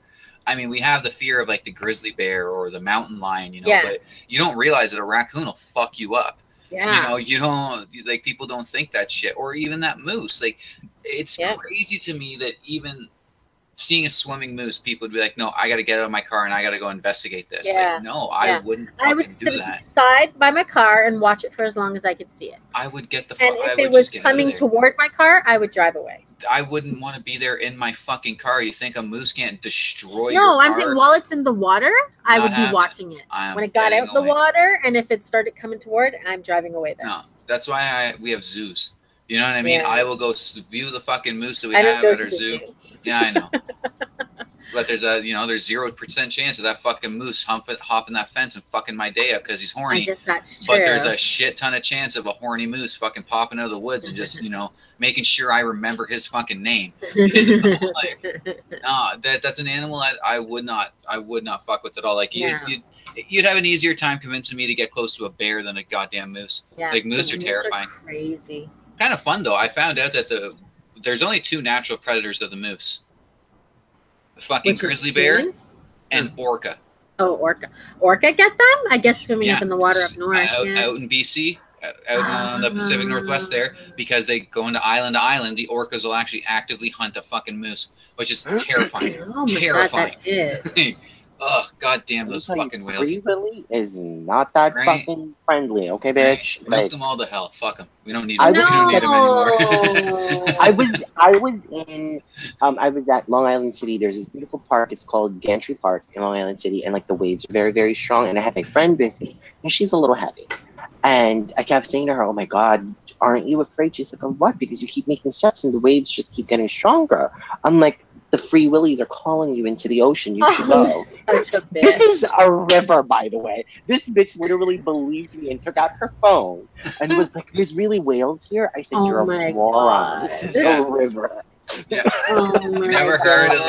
Speaker 2: I mean, we have the fear of like the grizzly bear or the mountain lion, but you don't realize that a raccoon will fuck you up. Yeah. You don't like people don't think that shit, or even that moose. Like, it's crazy to me that even seeing a swimming moose, people would be like, no, I got to get out of my car and I got to go investigate this. Yeah. Like, no, I wouldn't fucking do that. I would sit
Speaker 1: inside by my car and watch it for as long as I could see it.
Speaker 2: I would get the
Speaker 1: fuck. And if it was coming toward my car, I would drive away.
Speaker 2: I wouldn't want to be there in my fucking car. You think a moose can't destroy your
Speaker 1: car? No,
Speaker 2: I'm
Speaker 1: saying while it's in the water, I would be watching it. When it got out the water and if it started coming toward, I'm driving away there.
Speaker 2: No, that's why we have zoos. You know what I mean? I will go view the fucking moose that we have at our zoo. Yeah, I know. But there's a, there's 0% chance of that fucking moose hopping that fence and fucking my day up because he's horny.
Speaker 1: I guess that's true.
Speaker 2: But there's a shit ton of chance of a horny moose fucking popping out of the woods and just, making sure I remember his fucking name. That's an animal that I would not fuck with at all. Like you'd have an easier time convincing me to get close to a bear than a goddamn moose.
Speaker 1: Yeah,
Speaker 2: like moose are terrifying.
Speaker 1: Crazy.
Speaker 2: Kind of fun though. I found out that there's only 2 natural predators of the moose. The fucking grizzly bear and orca.
Speaker 1: Oh, orca. Orca get them? I guess swimming up in the water up north.
Speaker 2: Out in BC, out on the Pacific Northwest there, because they go into island to island, the orcas will actually actively hunt a fucking moose, which is terrifying.
Speaker 1: Oh my
Speaker 2: terrifying.
Speaker 1: God, that is.
Speaker 2: Oh, goddamn those fucking whales.
Speaker 3: Free Willy is not that fucking friendly, okay, bitch?
Speaker 2: Right. Milk them all to hell. Fuck them. We don't need
Speaker 3: them.
Speaker 2: We don't need them anymore.
Speaker 3: I was at Long Island City. There's this beautiful park. It's called Gantry Park in Long Island City, and like the waves are very, very strong. And I had my friend with me, and she's a little heavy. And I kept saying to her, "Oh my God, aren't you afraid?" She's like, "Of what?" Because you keep making steps, and the waves just keep getting stronger. I'm like, the Free Willies are calling you into the ocean. You should go.
Speaker 1: Such a bitch.
Speaker 3: This is a river, by the way. This bitch literally believed me and took out her phone and was like, "There's really whales here?" I said, "You're a moron. This is a river."
Speaker 2: Yeah.
Speaker 1: Oh my
Speaker 2: Never
Speaker 1: God.
Speaker 2: heard of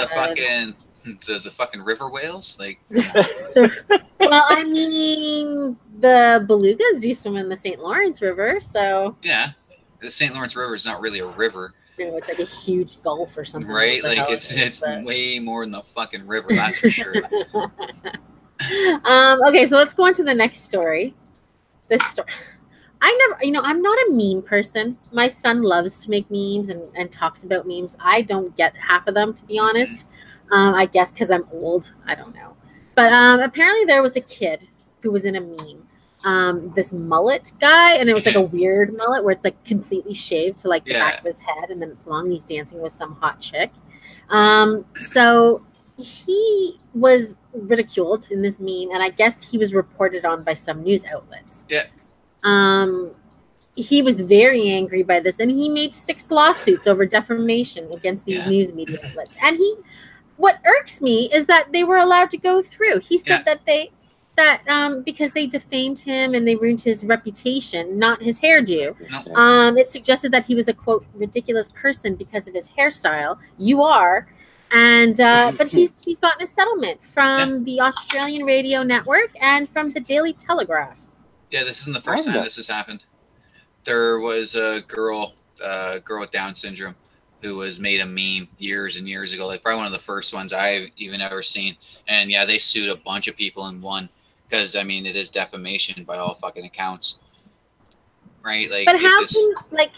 Speaker 2: the fucking river whales? Like,
Speaker 1: well, I mean, the belugas do swim in the St. Lawrence River, so
Speaker 2: yeah, the St. Lawrence River is not really a river.
Speaker 1: No, it's like a huge gulf or something.
Speaker 2: Right? Like it's way more than the fucking river, that's for sure.
Speaker 1: Okay, so let's go on to the next story. This story. I'm not a meme person. My son loves to make memes and talks about memes. I don't get half of them, to be honest. I guess because I'm old. I don't know. But apparently there was a kid who was in a meme. This mullet guy, and it was like a weird mullet where it's like completely shaved to like the back of his head, and then it's long. He's dancing with some hot chick. So he was ridiculed in this meme, and I guess he was reported on by some news outlets.
Speaker 2: Yeah.
Speaker 1: He was very angry by this, and he made 6 lawsuits over defamation against these news media outlets. And what irks me is that they were allowed to go through. He said that because they defamed him and they ruined his reputation, not his hairdo. It suggested that he was a, quote, ridiculous person because of his hairstyle. You are. And but he's gotten a settlement from the Australian Radio Network and from the Daily Telegraph.
Speaker 2: Yeah, this isn't the first time this has happened. There was a girl with Down syndrome who was made a meme years and years ago, like probably one of the first ones I've even ever seen. And yeah, they sued a bunch of people and won. Because, I mean, it is defamation by all fucking accounts. Right? Like,
Speaker 1: but how can, like,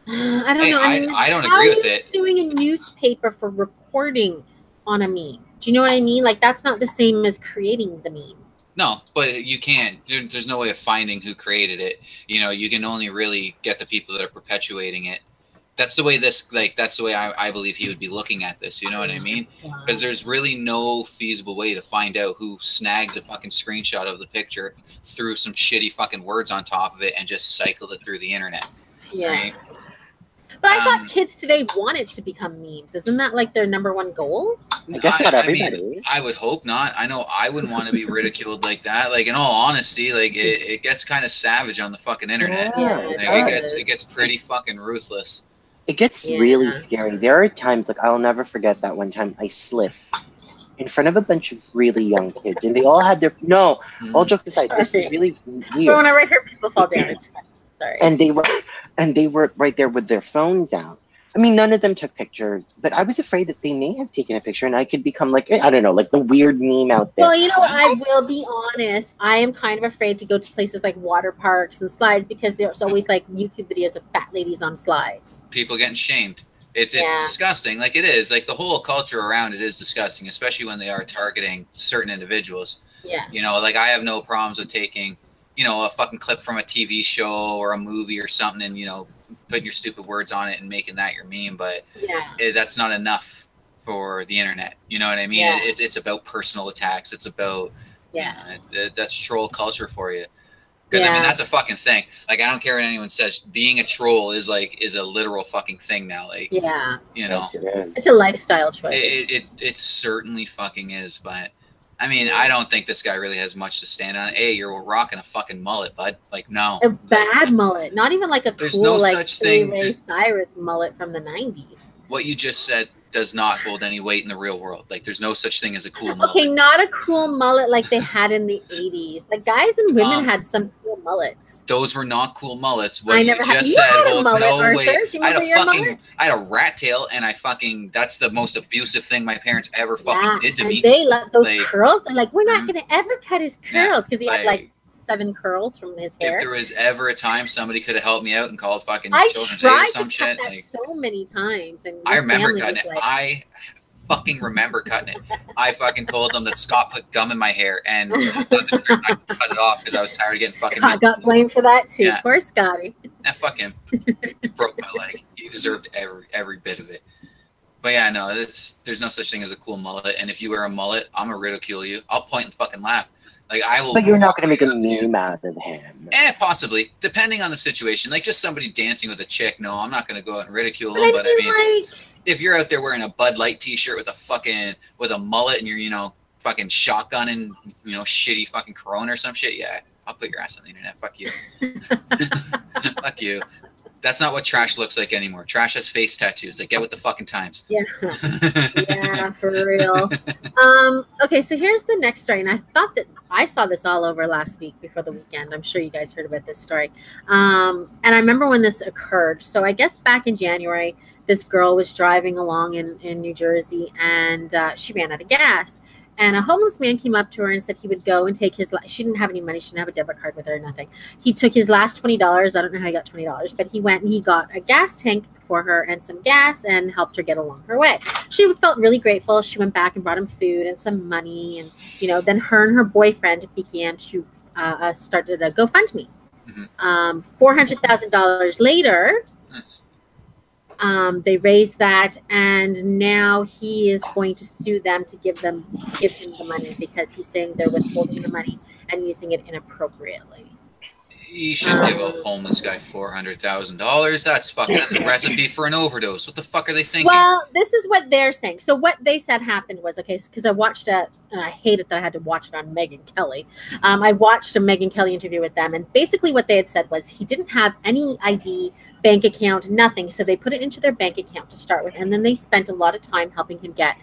Speaker 1: I don't know.
Speaker 2: I don't agree with it.
Speaker 1: How are you suing a newspaper for reporting on a meme? Do you know what I mean? Like, that's not the same as creating the meme.
Speaker 2: No, but you can't. There's no way of finding who created it. You can only really get the people that are perpetuating it. That's the way I believe he would be looking at this. You know what I mean? Because there's really no feasible way to find out who snagged the fucking screenshot of the picture, threw some shitty fucking words on top of it, and just cycled it through the internet.
Speaker 1: Yeah.
Speaker 2: Right?
Speaker 1: But I thought kids today wanted to become memes. Isn't that like their number one goal?
Speaker 3: I guess not everybody.
Speaker 2: I mean, I would hope not. I know I wouldn't want to be ridiculed like that. Like, in all honesty, like it gets kind of savage on the fucking internet.
Speaker 1: Yeah,
Speaker 2: like, it gets pretty fucking ruthless.
Speaker 3: It gets really scary. There are times, like, I'll never forget that one time I slipped in front of a bunch of really young kids, and they all had their all jokes aside, this is really weird.
Speaker 1: But when I hear people fall down, it's funny. Sorry.
Speaker 3: And they were right there with their phones out. I mean, none of them took pictures, but I was afraid that they may have taken a picture and I could become like, I don't know, like the weird meme out there.
Speaker 1: Well, you know what? I will be honest. I am kind of afraid to go to places like water parks and slides because there's always like YouTube videos of fat ladies on slides.
Speaker 2: People getting shamed. It's disgusting. Like, it is. Like, the whole culture around it is disgusting, especially when they are targeting certain individuals.
Speaker 1: Yeah.
Speaker 2: Like, I have no problems with taking, a fucking clip from a TV show or a movie or something and, putting your stupid words on it and making that your meme, but that's not enough for the internet. You know what I mean?
Speaker 1: Yeah.
Speaker 2: It's about personal attacks. It's about that's troll culture for you. Because I mean,
Speaker 1: Yeah.
Speaker 2: that's a fucking thing. Like, I don't care what anyone says. Being a troll is a literal fucking thing now. Like,
Speaker 1: Yeah.
Speaker 2: you know,
Speaker 3: Yes, it is.
Speaker 1: It's a lifestyle choice.
Speaker 2: it certainly fucking is. But I mean, I don't think this guy really has much to stand on. Hey, you're rocking a fucking mullet, bud. Like, no.
Speaker 1: A bad mullet, not even like a
Speaker 2: There's
Speaker 1: cool
Speaker 2: no
Speaker 1: like
Speaker 2: such thing.
Speaker 1: Ray Cyrus mullet from the 90s.
Speaker 2: What you just said does not hold any weight in the real world. Like, there's no such thing as a cool mullet.
Speaker 1: Okay, not a cool mullet like they had in the 80s. Like guys and women had some cool mullets.
Speaker 2: Those were not cool mullets. What
Speaker 1: I
Speaker 2: you
Speaker 1: never had.
Speaker 2: just
Speaker 1: You
Speaker 2: said
Speaker 1: had a
Speaker 2: holds
Speaker 1: mullet,
Speaker 2: no
Speaker 1: Arthur.
Speaker 2: weight.
Speaker 1: Do you
Speaker 2: I had
Speaker 1: remember your
Speaker 2: a fucking,
Speaker 1: mullet?
Speaker 2: I had a rat tail, and that's the most abusive thing my parents ever fucking
Speaker 1: Yeah,
Speaker 2: did to
Speaker 1: and
Speaker 2: me.
Speaker 1: they let those
Speaker 2: Like,
Speaker 1: curls. They're like, we're not going to ever cut his curls because he had
Speaker 2: like,
Speaker 1: like 7 curls from his hair.
Speaker 2: If there was ever a time somebody could have helped me out and called fucking
Speaker 1: I
Speaker 2: children's aid or
Speaker 1: tried to
Speaker 2: some
Speaker 1: cut
Speaker 2: shit,
Speaker 1: that
Speaker 2: like,
Speaker 1: so many times, and
Speaker 2: I
Speaker 1: your
Speaker 2: remember
Speaker 1: family
Speaker 2: cutting
Speaker 1: was
Speaker 2: it.
Speaker 1: like,
Speaker 2: I fucking remember cutting it. I fucking told them that Scott put gum in my hair, and I cut it off because I was tired of getting fucking.
Speaker 1: Scott got blamed for that too.
Speaker 2: Yeah.
Speaker 1: Poor Scotty.
Speaker 2: Fuck him. He broke my leg. He deserved every bit of it. But yeah, no, there's no such thing as a cool mullet. And if you wear a mullet, I'm gonna ridicule you. I'll point and fucking laugh. Like, I will.
Speaker 3: But you're not going to make a
Speaker 2: walk right up to you.
Speaker 3: meme out of him.
Speaker 2: Possibly, depending on the situation. Like, just somebody dancing with a chick. No, I'm not gonna go out and ridicule
Speaker 1: But
Speaker 2: them. But I mean,
Speaker 1: like,
Speaker 2: if you're out there wearing a Bud Light T-shirt with a mullet and you're fucking shotgunning shitty fucking Corona or some shit, yeah, I'll put your ass on the internet. Fuck you. Fuck you. That's not what trash looks like anymore. Trash has face tattoos. Like, get with the fucking times.
Speaker 1: yeah, yeah, for real. Okay, so here's the next story, and I thought that I saw this all over last week before the weekend. I'm sure you guys heard about this story. And I remember when this occurred. So I guess back in January, this girl was driving along in New Jersey, and she ran out of gas. And a homeless man came up to her and said he would go and take his. She didn't have any money. She didn't have a debit card with her or nothing. He took his last $20. I don't know how he got $20, but he went and he got a gas tank for her and some gas and helped her get along her way. She felt really grateful. She went back and brought him food and some money. And, then her and her boyfriend began to started a GoFundMe.
Speaker 2: Mm-hmm.
Speaker 1: $400,000 later, they raised that, and now he is going to sue them to give him the money because he's saying they're withholding the money and using it inappropriately.
Speaker 2: You should give a homeless guy $400,000. That's a recipe for an overdose. What the fuck are they thinking?
Speaker 1: Well, this is what they're saying. So what they said happened was, okay, because I watched and I hated that I had to watch it on Megyn Kelly. I watched a Megyn Kelly interview with them, and basically what they had said was he didn't have any ID, bank account, nothing. So they put it into their bank account to start with, and then they spent a lot of time helping him get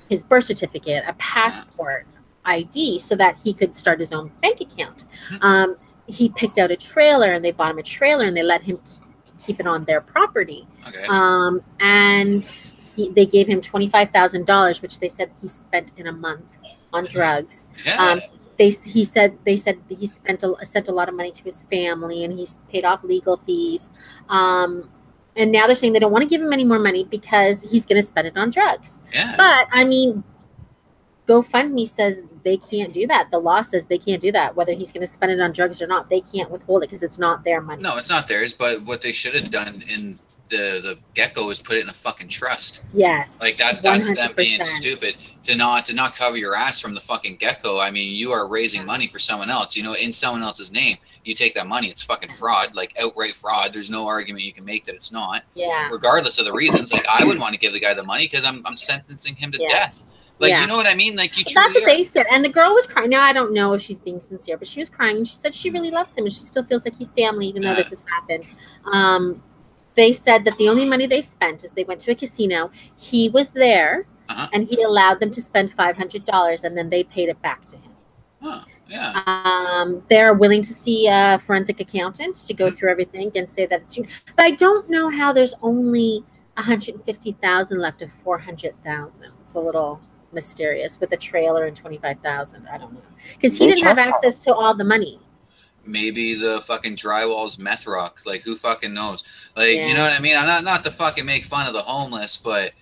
Speaker 1: his birth certificate, a passport, ID, so that he could start his own bank account. He picked out a trailer, and they bought him a trailer, and they let him keep it on their property.
Speaker 2: Okay.
Speaker 1: And they gave him $25,000, which they said he spent in a month on drugs.
Speaker 2: Yeah.
Speaker 1: They said he sent a lot of money to his family, and he's paid off legal fees. And now they're saying they don't want to give him any more money because he's going to spend it on drugs.
Speaker 2: Yeah.
Speaker 1: But I mean, GoFundMe says they can't do that. The law says they can't do that. Whether he's going to spend it on drugs or not, they can't withhold it because it's not their money.
Speaker 2: No, it's not theirs. But what they should have done in the get-go is put it in a fucking trust.
Speaker 1: Yes.
Speaker 2: Like that's them
Speaker 1: 100%.
Speaker 2: being stupid to not cover your ass from the fucking get-go. I mean, you are raising money for someone else, in someone else's name. You take that money, it's fucking fraud, like outright fraud. There's no argument you can make that it's not.
Speaker 1: Yeah.
Speaker 2: Regardless of the reasons. Like, I wouldn't want to give the guy the money because I'm sentencing him to death. Like, you know what I mean? Like, you truly
Speaker 1: That's what they said. And the girl was crying. Now, I don't know if she's being sincere, but she was crying. And she said she really loves him, and she still feels like he's family, even though this has happened. They said that the only money they spent is they went to a casino. He was there, and he allowed them to spend $500, and then they paid it back to him.
Speaker 2: Oh, yeah.
Speaker 1: They're willing to see a forensic accountant to go through everything and say that it's true. But I don't know how there's only $150,000 left of $400,000. It's a little mysterious with a trailer and $25,000. I don't know, because he didn't have access to all the money.
Speaker 2: Maybe the fucking drywall's meth rock. Like, who fucking knows? Like, you know what I mean? I'm not to fucking make fun of the homeless, but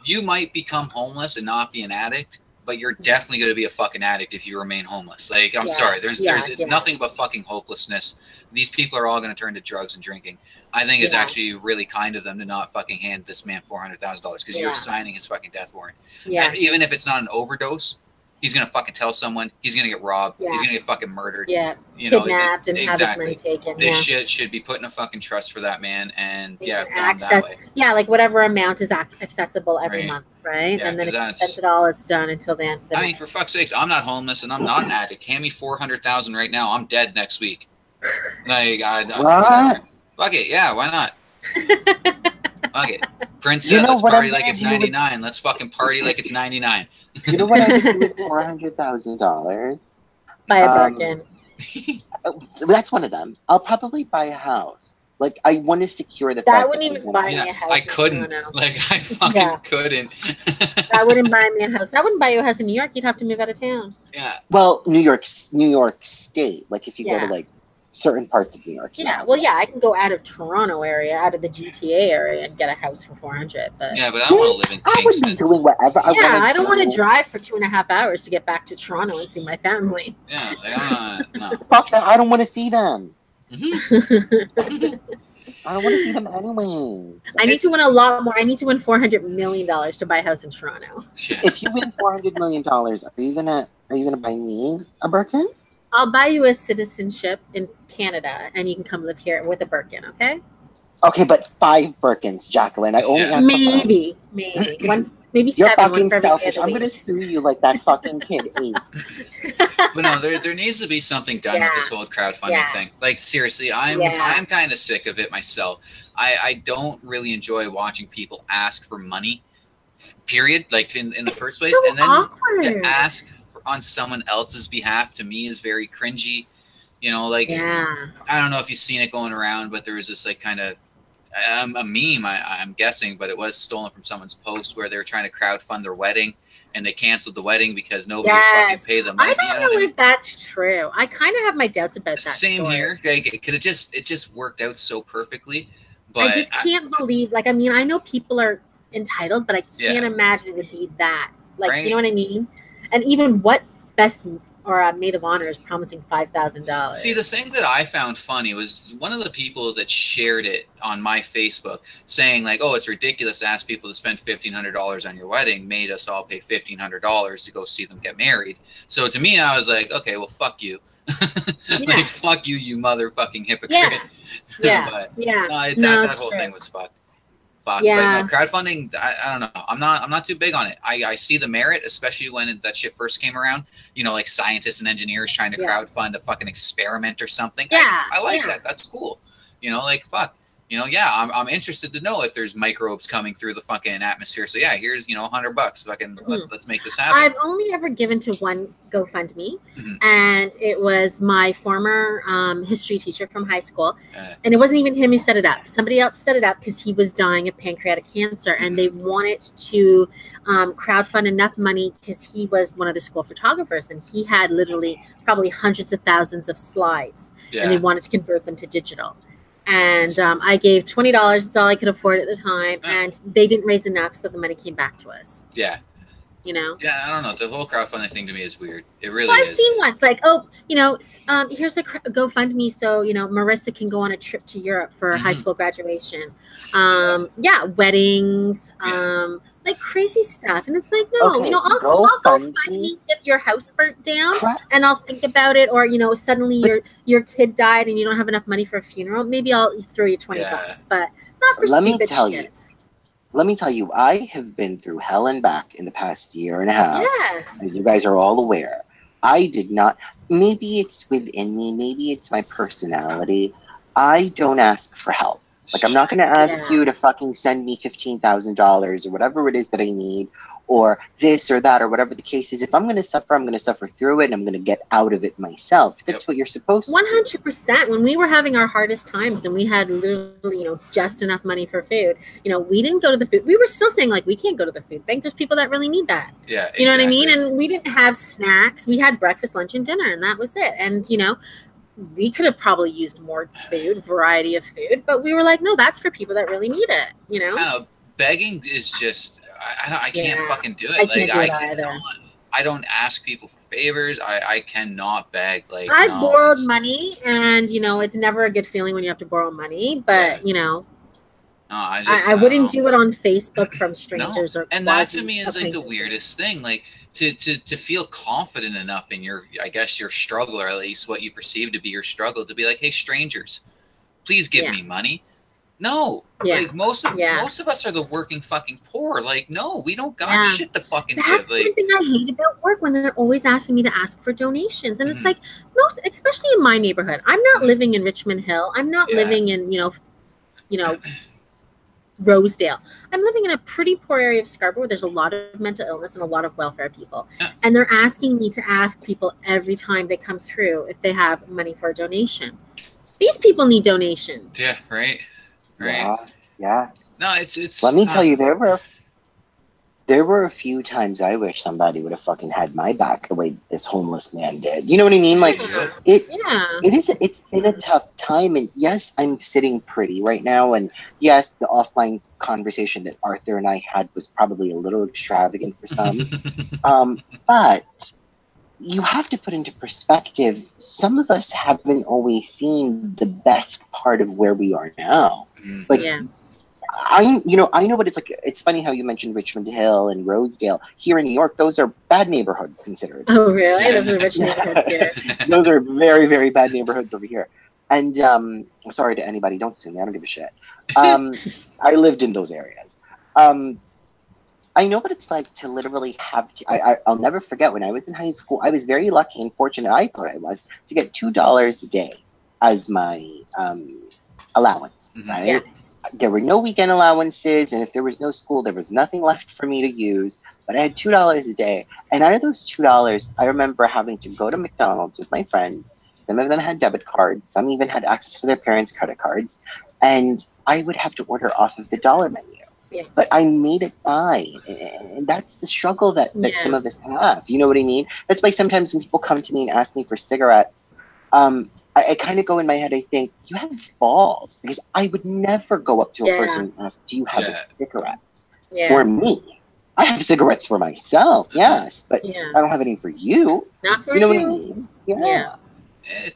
Speaker 2: you might become homeless and not be an addict, but you're definitely going to be a fucking addict if you remain homeless. Like, I'm sorry. It's nothing but fucking hopelessness. These people are all going to turn to drugs and drinking. I think it's actually really kind of them to not fucking hand this man $400,000 because you're signing his fucking death warrant.
Speaker 1: Yeah.
Speaker 2: And even if it's not an overdose, he's gonna fucking tell someone. He's gonna get robbed.
Speaker 1: Yeah.
Speaker 2: He's gonna get fucking murdered.
Speaker 1: Yeah,
Speaker 2: you know,
Speaker 1: kidnapped and have his money taken.
Speaker 2: This shit should be put in a fucking trust for that man, and
Speaker 1: access. Yeah, like whatever amount is accessible every month, right?
Speaker 2: Yeah,
Speaker 1: and then if you spend it all, it's done until then.
Speaker 2: I mean, for fuck's sakes, I'm not homeless and I'm not an addict. Hand me $400,000 right now. I'm dead next week. Like, fuck it. Yeah, why not? Fuck it. Prince said, let's party like it's 99. Let's fucking party like it's 99.
Speaker 3: You know what I would do with $400,000?
Speaker 1: Buy a Birkin.
Speaker 3: That's one of them. I'll probably buy a house. Like, I want to secure the
Speaker 1: that wouldn't even buy me a house.
Speaker 2: I couldn't. Like, I fucking couldn't.
Speaker 1: That wouldn't buy me a house. That wouldn't buy you a house in New York. You'd have to move out of town.
Speaker 2: Yeah.
Speaker 3: Well, New York State. Like, if you go to, like, certain parts of New York.
Speaker 1: Yeah, well, yeah, I can go out of Toronto area, out of the GTA area, and get a house for $400. But
Speaker 2: yeah, but I don't want to live in Kingston.
Speaker 3: I would be doing whatever.
Speaker 1: I don't want to drive for 2.5 hours to get back to Toronto and see my family.
Speaker 2: Yeah, like, no.
Speaker 3: Fuck that! I don't want to see them.
Speaker 2: Mm-hmm.
Speaker 3: I don't want to see them anyways.
Speaker 1: I need to win a lot more. I need to win $400 million to buy a house in Toronto.
Speaker 2: Yeah.
Speaker 3: If you win $400 million, are you gonna buy me a Birkin?
Speaker 1: I'll buy you a citizenship in Canada, and you can come live here with a Birkin, okay?
Speaker 3: Okay, but 5 Birkins, Jacqueline. I only asked
Speaker 1: maybe one, maybe
Speaker 3: You're
Speaker 1: 7.
Speaker 3: fucking
Speaker 1: one for
Speaker 3: selfish. I'm gonna sue you like that fucking kid. Please.
Speaker 2: But no, there needs to be something done with this whole crowdfunding thing. Like seriously, I'm kind of sick of it myself. I don't really enjoy watching people ask for money. Period. Like in the first place,
Speaker 1: so
Speaker 2: and then
Speaker 1: awkward.
Speaker 2: to ask on someone else's behalf to me is very cringy. You know, like I don't know if you've seen it going around, but there was this like kind of a meme, I'm guessing, but it was stolen from someone's post where they were trying to crowdfund their wedding and they canceled the wedding because nobody would fucking pay them.
Speaker 1: I don't know if that's true. I kind of have my doubts about that.
Speaker 2: Same here, because it just worked out so perfectly. But
Speaker 1: I just can't believe. Like, I mean, I know people are entitled, but I can't imagine it would be that. Like, you know what I mean? And even what best or a maid of honor is promising $5,000.
Speaker 2: See, the thing that I found funny was one of the people that shared it on my Facebook saying like, oh, it's ridiculous to ask people to spend $1,500 on your wedding, made us all pay $1,500 to go see them get married. So to me, I was like, okay, well, fuck you. Like, fuck you, you motherfucking hypocrite.
Speaker 1: Yeah.
Speaker 2: That whole thing was fucked. But no, crowdfunding, I don't know. I'm not too big on it. I see the merit, especially when that shit first came around. You know, like scientists and engineers trying to crowdfund a fucking experiment or something.
Speaker 1: Yeah,
Speaker 2: I like that. That's cool. You know, like fuck. You know, I'm interested to know if there's microbes coming through the fucking atmosphere. So yeah, here's $100. Fucking let's make this happen.
Speaker 1: I've only ever given to one GoFundMe, and it was my former history teacher from high school, and it wasn't even him who set it up. Somebody else set it up because he was dying of pancreatic cancer, and they wanted to crowdfund enough money because he was one of the school photographers, and he had literally probably hundreds of thousands of slides, and they wanted to convert them to digital. And I gave $20. That's all I could afford at the time. And they didn't raise enough, so the money came back to us.
Speaker 2: Yeah.
Speaker 1: You know?
Speaker 2: Yeah, I don't know. The whole crowdfunding thing to me is weird. It really
Speaker 1: I've
Speaker 2: is.
Speaker 1: seen once, like, oh, you know, here's a GoFundMe so, you know, Marissa can go on a trip to Europe for high school graduation. Weddings, like crazy stuff. And it's like, no, you know, I'll GoFundMe if your house burnt down and I'll think about it. Or, you know, suddenly your kid died and you don't have enough money for a funeral. Maybe I'll throw you $20, but not for stupid shit.
Speaker 3: Let me tell you, I have been through hell and back in the past year and a half.
Speaker 1: Yes.
Speaker 3: As you guys are all aware. I did not, maybe it's within me, maybe it's my personality. I don't ask for help. Like, I'm not going to ask you to fucking send me $15,000 or whatever it is that I need, or this or that, or whatever the case is. If I'm going to suffer through it, and I'm going to get out of it myself. That's what you're supposed to
Speaker 1: 100%. When we were having our hardest times and we had literally, you know, just enough money for food, you know, we didn't go to the food. We were still saying, like, we can't go to the food bank. There's people that really need that.
Speaker 2: Yeah, exactly.
Speaker 1: You know what I mean? And we didn't have snacks. We had breakfast, lunch, and dinner, and that was it. And, you know, we could have probably used more food, variety of food, but we were like, no, that's for people that really need it, you know?
Speaker 2: Begging is just... I can't fucking do it. I don't ask people for favors. I cannot beg. Like,
Speaker 1: I borrowed money, and you know it's never a good feeling when you have to borrow money. But you know, I wouldn't do it on Facebook from strangers or
Speaker 2: and that to me is like the weirdest thing. Like to feel confident enough in your, I guess, your struggle, or at least what you perceive to be your struggle, to be like, hey, strangers, please give me money. No, like most of us are the working fucking poor. Like, no, we don't got shit to fucking give.
Speaker 1: That's
Speaker 2: like,
Speaker 1: one thing I hate about work, when they're always asking me to ask for donations, and it's like especially in my neighborhood. I'm not living in Richmond Hill. I'm not living in you know. Rosedale. I'm living in a pretty poor area of Scarborough where there's a lot of mental illness and a lot of welfare people. And they're asking me to ask people every time they come through if they have money for a donation. These people need donations.
Speaker 2: Yeah, right.
Speaker 3: Yeah.
Speaker 2: No, it's
Speaker 3: let me tell you, there were a few times I wish somebody would have fucking had my back the way this homeless man did. You know what I mean? Like it's been a tough time, and yes, I'm sitting pretty right now, and yes, the offline conversation that Arthur and I had was probably a little extravagant for some. But you have to put into perspective, some of us haven't always seen the best part of where we are now. Like I know what it's like. It's funny how you mentioned Richmond Hill and Rosedale. Here in New York, those are bad neighborhoods considered.
Speaker 1: Oh, really? Those are rich neighborhoods here.
Speaker 3: Those are very, very bad neighborhoods over here. And sorry to anybody, don't sue me. I don't give a shit. I lived in those areas. I know what it's like to literally have to. I'll never forget when I was in high school. I was very lucky and fortunate. I thought I was to get $2 a day as my allowance. Right. Yeah. There were no weekend allowances, and if there was no school, there was nothing left for me to use. But I had $2 a day, and out of those $2, I remember having to go to McDonald's with my friends. Some of them had debit cards, some even had access to their parents' credit cards, and I would have to order off of the dollar menu. Yeah. But I made it by, and that's the struggle that some of us have. You know what I mean? That's why sometimes when people come to me and ask me for cigarettes, I kind of go in my head, I think, you have balls, because I would never go up to a person and ask, do you have a cigarette? For me. I have cigarettes for myself, yes, but I don't have any for you.
Speaker 1: Not for
Speaker 3: you. Know
Speaker 1: you.
Speaker 3: What I mean? Yeah.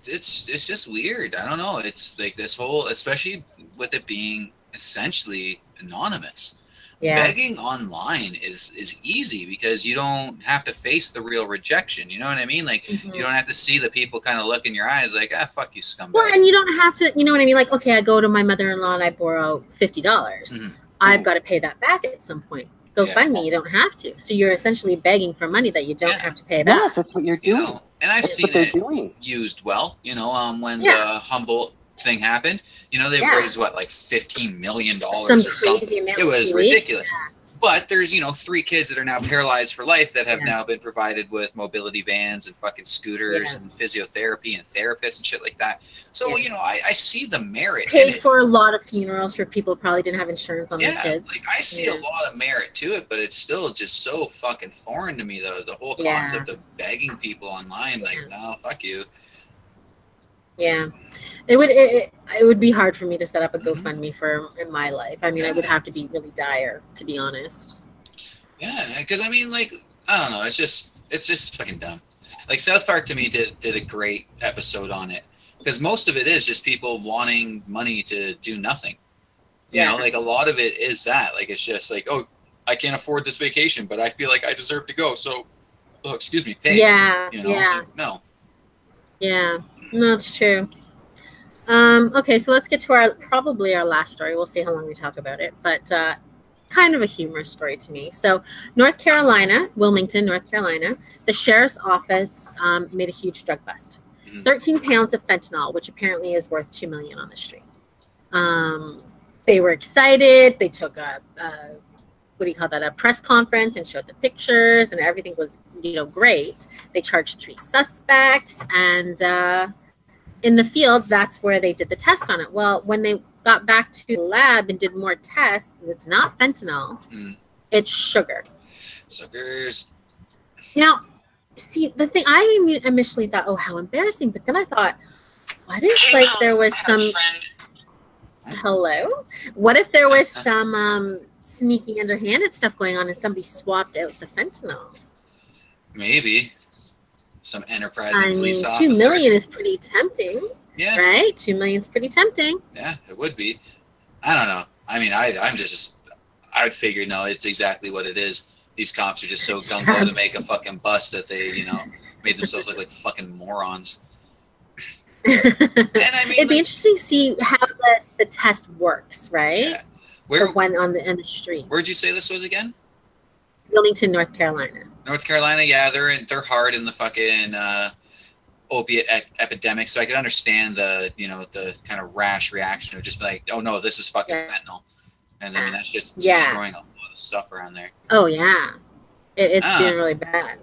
Speaker 2: It's just weird. I don't know. It's like this whole, especially with it being essentially anonymous. Begging online is easy because you don't have to face the real rejection. You know what I mean? Like you don't have to see the people kind of look in your eyes like, fuck you, scumbag.
Speaker 1: Well, and you don't have to, you know what I mean? Like, okay, I go to my mother-in-law and I borrow $50. I've got to pay that back at some point. GoFundMe, you don't have to. So you're essentially begging for money that you don't have to pay back.
Speaker 3: Yes, that's what you're doing.
Speaker 2: You know, and I've seen it used well, when the Humboldt thing happened. They raised like $15 million or something. It was ridiculous. But there's 3 kids that are now paralyzed for life that have now been provided with mobility vans and fucking scooters and physiotherapy and therapists and shit like that. So I see the merit.
Speaker 1: Paid for a lot of funerals for people who probably didn't have insurance on their kids.
Speaker 2: Like I see a lot of merit to it, but it's still just so fucking foreign to me. The whole concept of begging people online, like no, fuck you.
Speaker 1: Yeah, it would be hard for me to set up a GoFundMe in my life. I mean, I would have to be really dire, to be honest.
Speaker 2: Yeah, because I mean, like, I don't know. It's just fucking dumb. Like South Park to me did a great episode on it because most of it is just people wanting money to do nothing. You know, like a lot of it is that. Like it's just like, oh, I can't afford this vacation, but I feel like I deserve to go. So, excuse me, pay.
Speaker 1: Yeah.
Speaker 2: Like, no.
Speaker 1: Yeah. No, it's true. Okay, so let's get to probably our last story. We'll see how long we talk about it, but kind of a humorous story to me. So North Carolina, Wilmington, North Carolina, the sheriff's office made a huge drug bust. 13 pounds of fentanyl, which apparently is worth $2 million on the street. They were excited. They took a press conference and showed the pictures, and everything was, great. They charged 3 suspects, and in the field, that's where they did the test on it. Well, when they got back to the lab and did more tests, it's not fentanyl, it's sugar.
Speaker 2: Sugars.
Speaker 1: Now, see, the thing, I initially thought, oh, how embarrassing, but then I thought, what if, there was some... Hello? What if there was some sneaky underhanded stuff going on and somebody swapped out the fentanyl?
Speaker 2: Maybe. Some enterprising police officer.
Speaker 1: $2 million is pretty tempting.
Speaker 2: Yeah.
Speaker 1: Right? $2 million is pretty tempting.
Speaker 2: Yeah, it would be. I don't know. I mean, I'd figure no, it's exactly what it is. These cops are just so gung ho to make a fucking bust that they, you know, made themselves look like fucking morons. And I mean,
Speaker 1: it'd be interesting to see how the test works, right?
Speaker 2: Yeah. Where
Speaker 1: when in the street.
Speaker 2: Where'd you say this was again?
Speaker 1: Wilmington, North Carolina.
Speaker 2: North Carolina, yeah, they're hard in the fucking opiate epidemic, so I could understand the, you know, the kind of rash reaction of just like, oh no, this is fucking fentanyl, and I mean that's just destroying a lot of stuff around there.
Speaker 1: Oh yeah, it's doing really bad.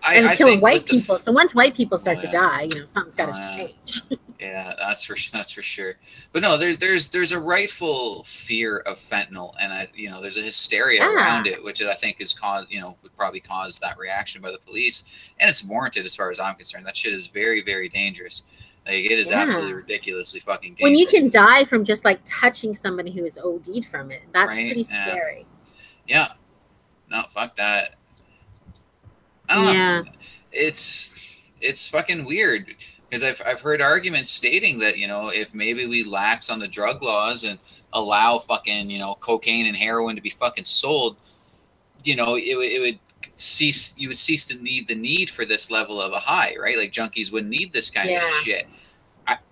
Speaker 1: And it's killing white people. So once white people start to die, you know, something's got to change.
Speaker 2: Yeah, that's for sure. But no, there's a rightful fear of fentanyl, and you know, there's a hysteria around it, which I think is would probably cause that reaction by the police, and it's warranted as far as I'm concerned. That shit is very, very dangerous. Like, it is absolutely ridiculously fucking dangerous.
Speaker 1: When you can die from just like touching somebody who is OD'd from it, that's pretty scary.
Speaker 2: Yeah. No, fuck that. I don't know. It's fucking weird, because I've heard arguments stating that, you know, if maybe we lax on the drug laws and allow fucking, you know, cocaine and heroin to be fucking sold, you know, it would cease. You would cease to need the need for this level of a high, right? Like, junkies wouldn't need this kind of shit.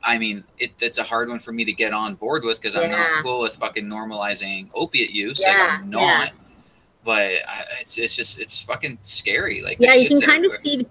Speaker 2: I mean, it's a hard one for me to get on board with, because I'm not cool with fucking normalizing opiate use. Like, I'm not. But it's fucking scary. Like,
Speaker 1: you can kind of see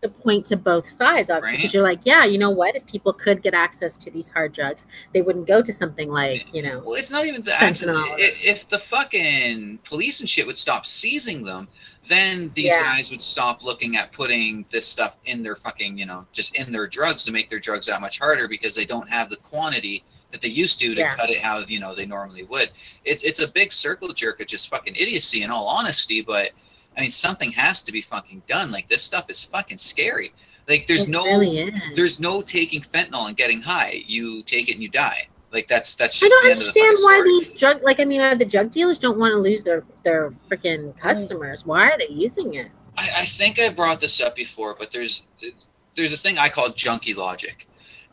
Speaker 1: the point to both sides, obviously, because you're like, you know what? If people could get access to these hard drugs, they wouldn't go to something like, you know.
Speaker 2: Well, it's not even that. If the fucking police and shit would stop seizing them, then these guys would stop looking at putting this stuff in their fucking, you know, just in their drugs to make their drugs that much harder, because they don't have the quantity that they used to cut it how, you know, they normally would. It's a big circle jerk of just fucking idiocy, in all honesty. But I mean, something has to be fucking done. Like, this stuff is fucking scary. Like, there's no taking fentanyl and getting high. You take it and you die. Like, that's just
Speaker 1: I don't
Speaker 2: the end
Speaker 1: understand
Speaker 2: of the
Speaker 1: why
Speaker 2: story.
Speaker 1: these the drug dealers don't want to lose their freaking customers. Why are they using it?
Speaker 2: I think I brought this up before, but there's this thing I call junkie logic,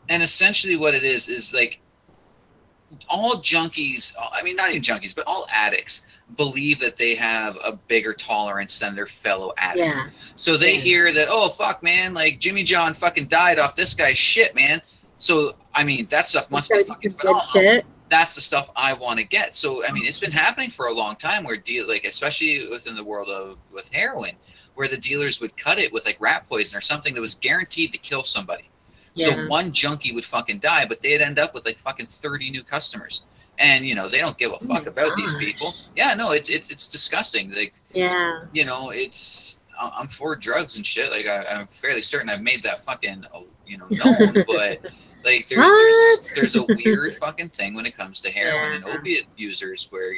Speaker 2: and essentially what it is like, all junkies, I mean, not even junkies, but all addicts believe that they have a bigger tolerance than their fellow addict.
Speaker 1: Yeah.
Speaker 2: So they hear that, oh, fuck, man, like, Jimmy John fucking died off this guy's shit, man. So, I mean, that stuff must be fucking phenomenal. Shit. That's the stuff I want to get. So, I mean, it's been happening for a long time where especially within the world with heroin, where the dealers would cut it with like rat poison or something that was guaranteed to kill somebody. So one junkie would fucking die, but they'd end up with like fucking 30 new customers. And, you know, they don't give a fuck about these people. Yeah, no, it's disgusting. Like, you know, I'm for drugs and shit. Like, I'm fairly certain I've made that fucking, you know, known. But like, there's a weird fucking thing when it comes to heroin and opiate users where,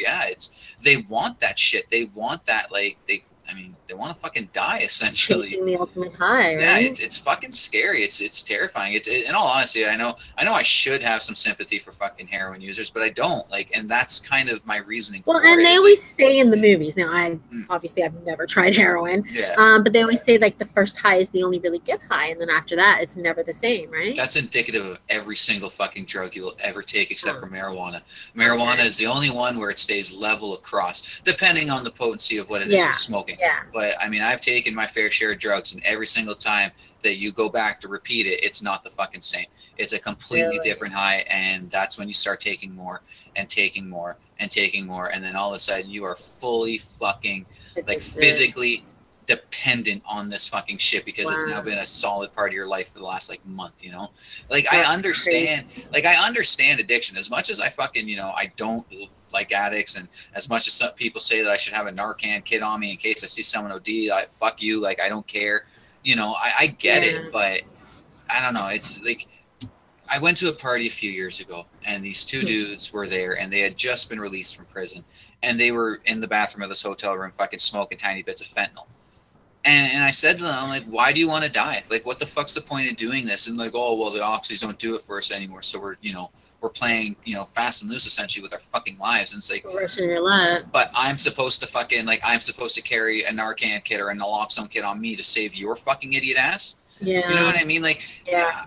Speaker 2: they want that shit. They want that, like, they want to fucking die, essentially.
Speaker 1: Chasing the ultimate high, right?
Speaker 2: Yeah, it's fucking scary. It's terrifying. In all honesty, I know I should have some sympathy for fucking heroin users, but I don't. Like, and that's kind of my reasoning.
Speaker 1: Well, and they always say in the movies. Now, obviously I've never tried heroin.
Speaker 2: Yeah.
Speaker 1: But they always say like the first high is the only really good high, and then after that, it's never the same, right?
Speaker 2: That's indicative of every single fucking drug you will ever take, except for marijuana. Marijuana is the only one where it stays level across, depending on the potency of what it is you're smoking.
Speaker 1: Yeah.
Speaker 2: But I mean, I've taken my fair share of drugs, and every single time that you go back to repeat it, it's not the fucking same. It's a completely different high, and that's when you start taking more and taking more and taking more, and then all of a sudden you are fully fucking like physically dependent on this fucking shit, because it's now been a solid part of your life for the last like month, you know? Like, I understand addiction as much as I fucking, you know, I don't like addicts, and as much as some people say that I should have a Narcan kit on me in case I see someone OD, fuck you, like, I don't care, you know, I get it, but I don't know, it's like, I went to a party a few years ago, and these two dudes were there, and they had just been released from prison, and they were in the bathroom of this hotel room fucking smoking tiny bits of fentanyl. And I said to them, I'm like, why do you want to die? Like, what the fuck's the point of doing this? And like, oh, well, the oxys don't do it for us anymore, so we're playing, you know, fast and loose essentially with our fucking lives. And it's like, but I'm supposed to carry a Narcan kit or a naloxone kit on me to save your fucking idiot ass.
Speaker 1: Yeah.
Speaker 2: You know what I mean? Like,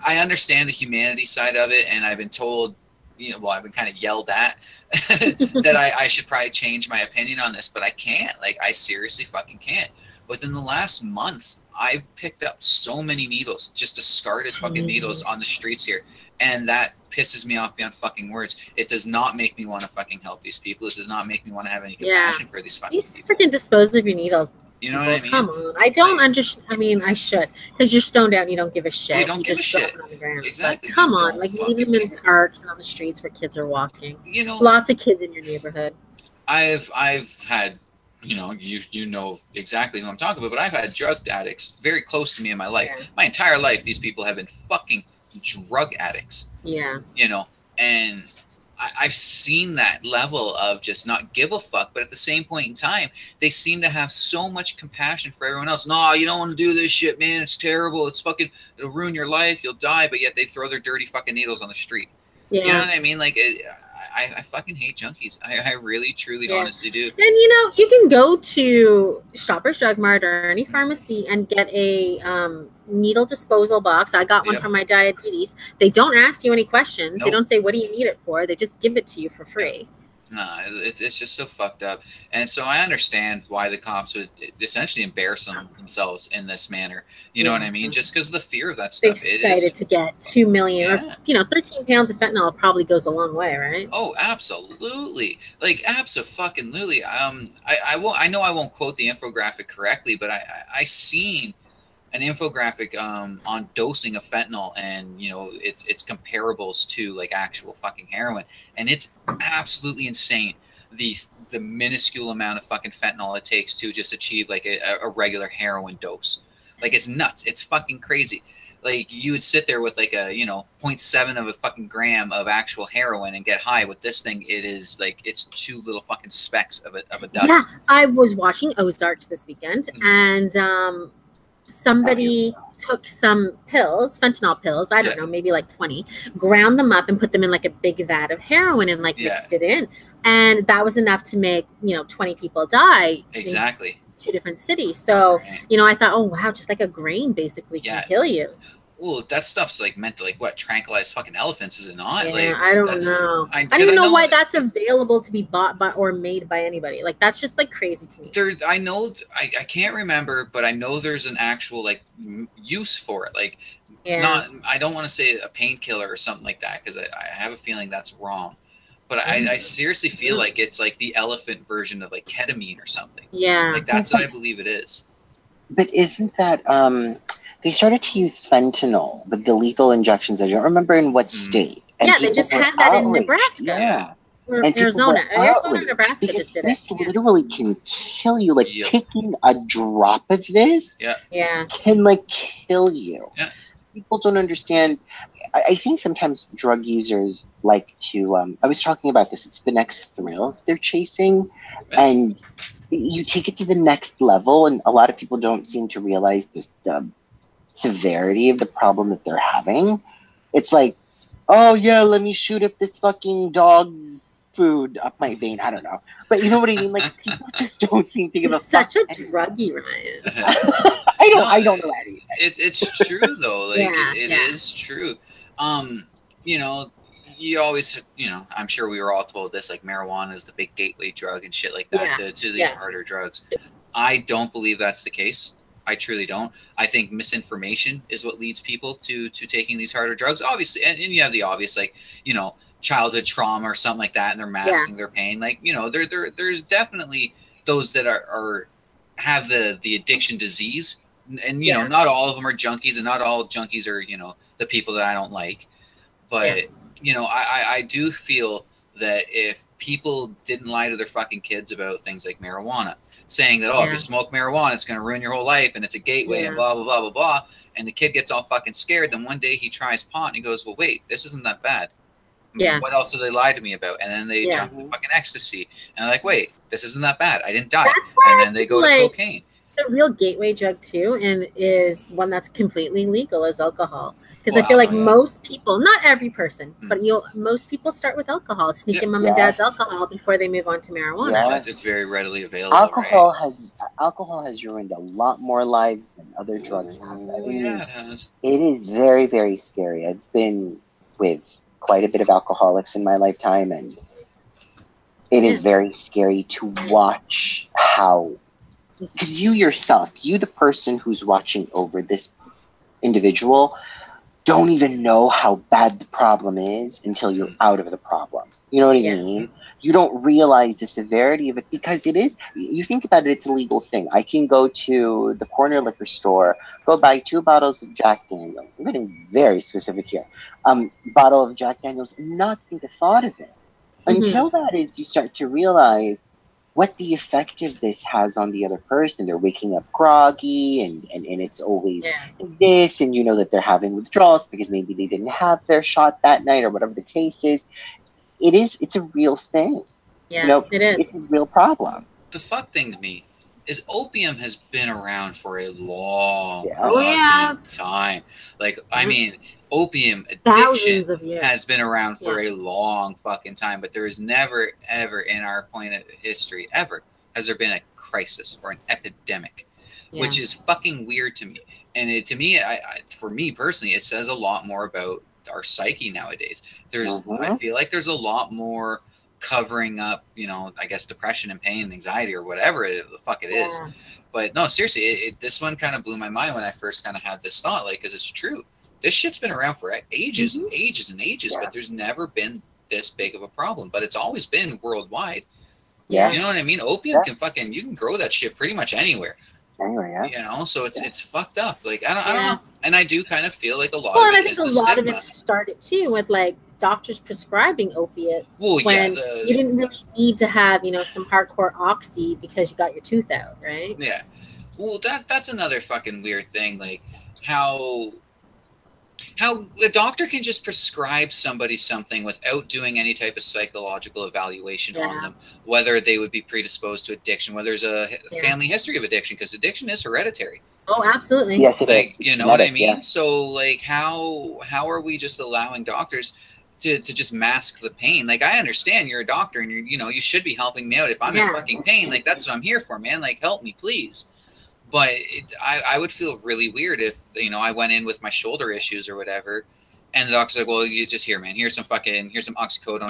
Speaker 2: I understand the humanity side of it, and I've been told I've been kind of yelled at that I should probably change my opinion on this, but I can't. Like, I seriously fucking can't. Within the last month, I've picked up so many needles, just discarded fucking needles on the streets here. And that pisses me off beyond fucking words. It does not make me want to fucking help these people. It does not make me want to have any compassion for these fucking people.
Speaker 1: Freaking dispose of your needles.
Speaker 2: You know what I mean?
Speaker 1: Come on. I don't understand. I mean, I should. Because you're stoned out and you don't give a shit.
Speaker 2: You don't give a shit.
Speaker 1: On the ground.
Speaker 2: Exactly.
Speaker 1: But come on. Like, leave them in parks and on the streets where kids are walking. Lots of kids in your neighborhood.
Speaker 2: I've had, you know exactly who I'm talking about, but I've had drug addicts very close to me in my life. Yeah. My entire life, these people have been fucking drug addicts.
Speaker 1: Yeah.
Speaker 2: And I've seen that level of just not give a fuck, but at the same point in time, they seem to have so much compassion for everyone else. No, you don't want to do this shit, man. It's terrible. It'll ruin your life. You'll die. But yet they throw their dirty fucking needles on the street. Yeah. You know what I mean? Like, I fucking hate junkies. I really, truly, honestly do.
Speaker 1: And, you can go to Shoppers Drug Mart or any pharmacy and get a needle disposal box. I got one for my diabetes. They don't ask you any questions. Nope. They don't say, what do you need it for? They just give it to you for free.
Speaker 2: Nah, it's just so fucked up. And so I understand why the cops would essentially embarrass themselves in this manner. You know what I mean? Just because of the fear of that stuff.
Speaker 1: They're excited to get 2 million or 13 pounds of fentanyl probably goes a long way, right?
Speaker 2: Oh, absolutely. Like, abso-fucking-lutely. I know I won't quote the infographic correctly, but I seen an infographic on dosing of fentanyl and its comparables to like actual fucking heroin, and it's absolutely insane the minuscule amount of fucking fentanyl it takes to just achieve like a regular heroin dose. Like, it's nuts. It's fucking crazy. Like, you would sit there with like a 0.7 of a fucking gram of actual heroin and get high. With this thing, it is like it's 2 little fucking specks of a dust.
Speaker 1: Yeah, I was watching Ozarks this weekend, and somebody took some pills, fentanyl pills, I don't know, maybe like 20, ground them up and put them in like a big vat of heroin and like mixed it in. And that was enough to make, 20 people die.
Speaker 2: Exactly.
Speaker 1: In 2 different cities. So, I thought, oh, wow, just like a grain basically can kill you.
Speaker 2: Well, that stuff's like meant to like tranquilize fucking elephants, is it not?
Speaker 1: Yeah,
Speaker 2: like,
Speaker 1: I don't know. I don't even know why that's available to be bought by or made by anybody. Like, that's just like crazy to me.
Speaker 2: I can't remember, but I know there's an actual like use for it. Like, I don't want to say a painkiller or something like that, because I have a feeling that's wrong. But I seriously feel like it's like the elephant version of like ketamine or something. Yeah. Like, that's what I believe it is.
Speaker 3: But isn't that they started to use fentanyl with the lethal injections. I don't remember in what state.
Speaker 1: And they just had that in Nebraska. Yeah. Or Arizona. Arizona, Nebraska just did it.
Speaker 3: This literally can kill you. Like, taking a drop of this can like kill you. Yeah. People don't understand. I think sometimes drug users like to I was talking about this, it's the next thrill they're chasing, and you take it to the next level, and a lot of people don't seem to realize the severity of the problem that they're having. It's like, oh yeah, let me shoot up this fucking dog food up my vein. I don't know, but you know what I mean. Like, people just don't seem to give a fuck.
Speaker 1: Such a druggy, Ryan.
Speaker 3: I don't know anything.
Speaker 2: It's true though. Like, it is true. You always, I'm sure we were all told this, like, marijuana is the big gateway drug and shit like that to these harder drugs. I don't believe that's the case. I truly don't. I think misinformation is what leads people to taking these harder drugs. Obviously, and you have the obvious, like, childhood trauma or something like that, and they're masking their pain. Like, there's definitely those that have the addiction disease, and not all of them are junkies, and not all junkies are the people that I don't like. But I do feel that if people didn't lie to their fucking kids about things like marijuana, saying that, if you smoke marijuana, it's going to ruin your whole life and it's a gateway and blah, blah, blah, blah, blah, and the kid gets all fucking scared, then one day he tries pot and he goes, well, wait, this isn't that bad. What else do they lie to me about? And then they jump to fucking ecstasy, and they're like, wait, this isn't that bad. I didn't die. And then they go to cocaine.
Speaker 1: The real gateway drug too, and is one that's completely legal, is alcohol. Because I feel like most people, not every person, but most people start with alcohol, sneak in mom and dad's alcohol before they move on to marijuana.
Speaker 2: Yeah, it's very readily available.
Speaker 3: Alcohol has ruined a lot more lives than other drugs have. I mean,
Speaker 2: it has.
Speaker 3: It is very, very scary. I've been with quite a bit of alcoholics in my lifetime, and it is very scary to watch how, because you yourself, you the person who's watching over this individual, don't even know how bad the problem is until you're out of the problem. You know what I mean? You don't realize the severity of it, because it is, you think about it, it's a legal thing. I can go to the corner liquor store, go buy 2 bottles of Jack Daniels. I'm getting very specific here. Bottle of Jack Daniels, and not think a thought of it. Until that is, you start to realize what the effect of this has on the other person. They're waking up groggy, and it's always this, and you know that they're having withdrawals because maybe they didn't have their shot that night or whatever the case is. It's a real thing.
Speaker 1: Yeah,
Speaker 3: you know,
Speaker 1: it is.
Speaker 3: It's a real problem.
Speaker 2: The fuck thing to me is opium has been around for a long time. Like, I mean, opium addiction has been around for a long fucking time, but there is never, ever in our point of history, ever, has there been a crisis or an epidemic, which is fucking weird to me. And to me, for me personally, it says a lot more about our psyche nowadays. There's, I feel like there's a lot more covering up, you know, I guess depression and pain and anxiety or whatever the fuck it is. But no, seriously, this one kind of blew my mind when I first kind of had this thought, like, because it's true. This shit's been around for ages and ages and ages, but there's never been this big of a problem. But it's always been worldwide. You know what I mean? Opium can fucking, you can grow that shit pretty much anywhere. You know, so it's fucked up. Like, I don't know. And I do kind of feel like a lot of it,
Speaker 1: and I think a lot of it started too with like doctors prescribing opiates when you didn't really need to have, you know, some hardcore oxy because you got your tooth out, right?
Speaker 2: Yeah. Well, that's another fucking weird thing. Like how a doctor can just prescribe somebody something without doing any type of psychological evaluation on them, whether they would be predisposed to addiction, whether there's a family history of addiction, because addiction is hereditary.
Speaker 1: Oh, absolutely.
Speaker 3: Yes, it is.
Speaker 2: You know what I mean? So, like, how are we just allowing doctors to just mask the pain? Like, I understand you're a doctor and you should be helping me out. If I'm in fucking pain, like, that's what I'm here for, man. Like, help me, please. But I would feel really weird if, I went in with my shoulder issues or whatever, and the doctor's like, well, you just here, man. Here's some oxycodone.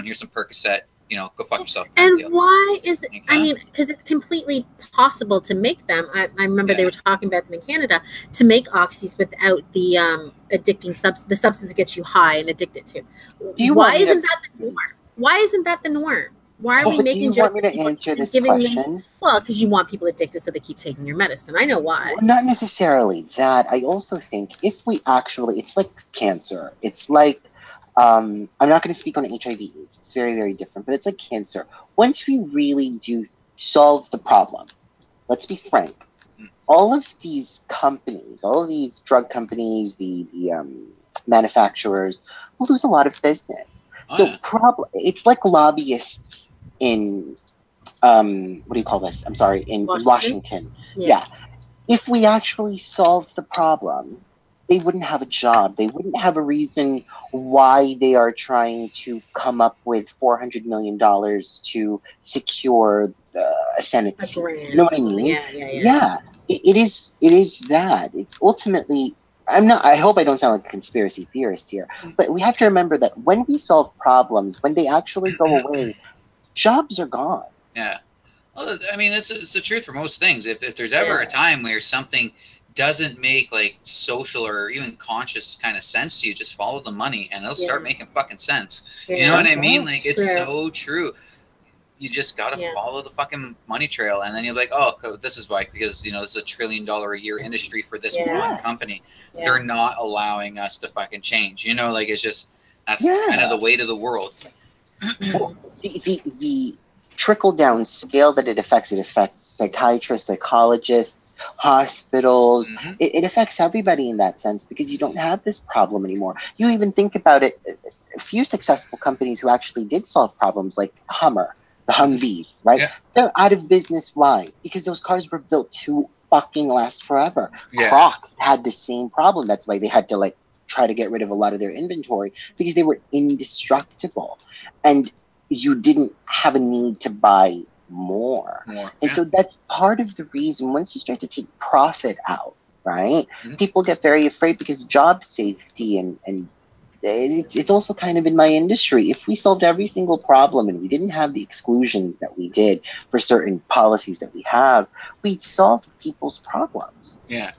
Speaker 2: Here's some Percocet. Go fuck yourself.
Speaker 1: And why is it, I mean, because it's completely possible to make them. I remember they were talking about them in Canada, to make oxys without the addicting the substance that gets you high and addicted to. Why isn't that the norm? Why isn't that the norm? Why are we making jokes?
Speaker 3: Do you want me to answer this question?
Speaker 1: Well, because you want people addicted so they keep taking your medicine. I know why.
Speaker 3: Well, not necessarily that. I also think if we actually, it's like cancer. It's like, I'm not going to speak on HIV/AIDS. It's very, very different, but it's like cancer. Once we really do solve the problem, let's be frank, all of these companies, all of these drug companies, the manufacturers will lose a lot of business. It's like lobbyists in, what do you call this? I'm sorry, in Washington. Yeah. If we actually solve the problem, they wouldn't have a job. They wouldn't have a reason why they are trying to come up with $400 million to secure a Senate seat. You know what I mean? Yeah. It is that. It's ultimately, I hope I don't sound like a conspiracy theorist here, but we have to remember that when we solve problems, when they actually go away, jobs are gone.
Speaker 2: Yeah. Well, I mean, it's the truth for most things. If there's ever a time where something doesn't make like social or even conscious kind of sense to you, just follow the money and it'll start making fucking sense. You know what I mean? Like, it's so true. You just got to follow the fucking money trail, and then you're like, oh, this is why, because this is $1 trillion a year industry for this one company. They're not allowing us to fucking change. Like, it's just, that's kind of the weight of the world.
Speaker 3: Well, the trickle down scale that it affects psychiatrists, psychologists, hospitals. It affects everybody in that sense, because you don't have this problem anymore. You even think about it, a few successful companies who actually did solve problems, like Hummer, the Humvees, right? Yeah. They're out of business. Why? Because those cars were built to fucking last forever. Yeah. Crocs had the same problem. That's why they had to try to get rid of a lot of their inventory, because they were indestructible. And you didn't have a need to buy more. And so that's part of the reason, once you start to take profit out, right? People get very afraid, because job safety and it's also kind of in my industry. If we solved every single problem and we didn't have the exclusions that we did for certain policies that we have, we'd solve people's problems.
Speaker 2: Yeah.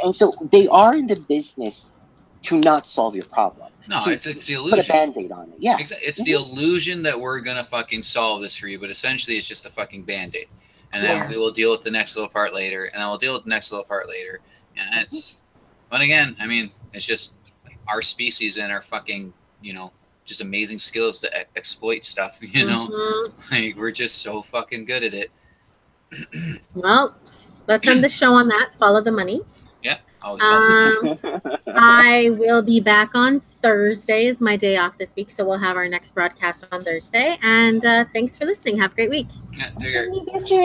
Speaker 3: And so they are in the business to not solve your problem.
Speaker 2: No, it's the illusion.
Speaker 3: Put a Band-Aid on it. Yeah.
Speaker 2: It's the illusion that we're going to fucking solve this for you, but essentially it's just a fucking Band-Aid. And then we will deal with the next little part later, and then we'll deal with the next little part later. And it's, but again, I mean, it's just our species and our fucking, you know, just amazing skills to exploit stuff, you know? Like, we're just so fucking good at it.
Speaker 1: Well, let's end the show on that. Follow the money.
Speaker 2: Yeah. Always
Speaker 1: I will be back on Thursday, is my day off this week, so we'll have our next broadcast on Thursday. And thanks for listening. Have a great week.
Speaker 2: Yeah, take care.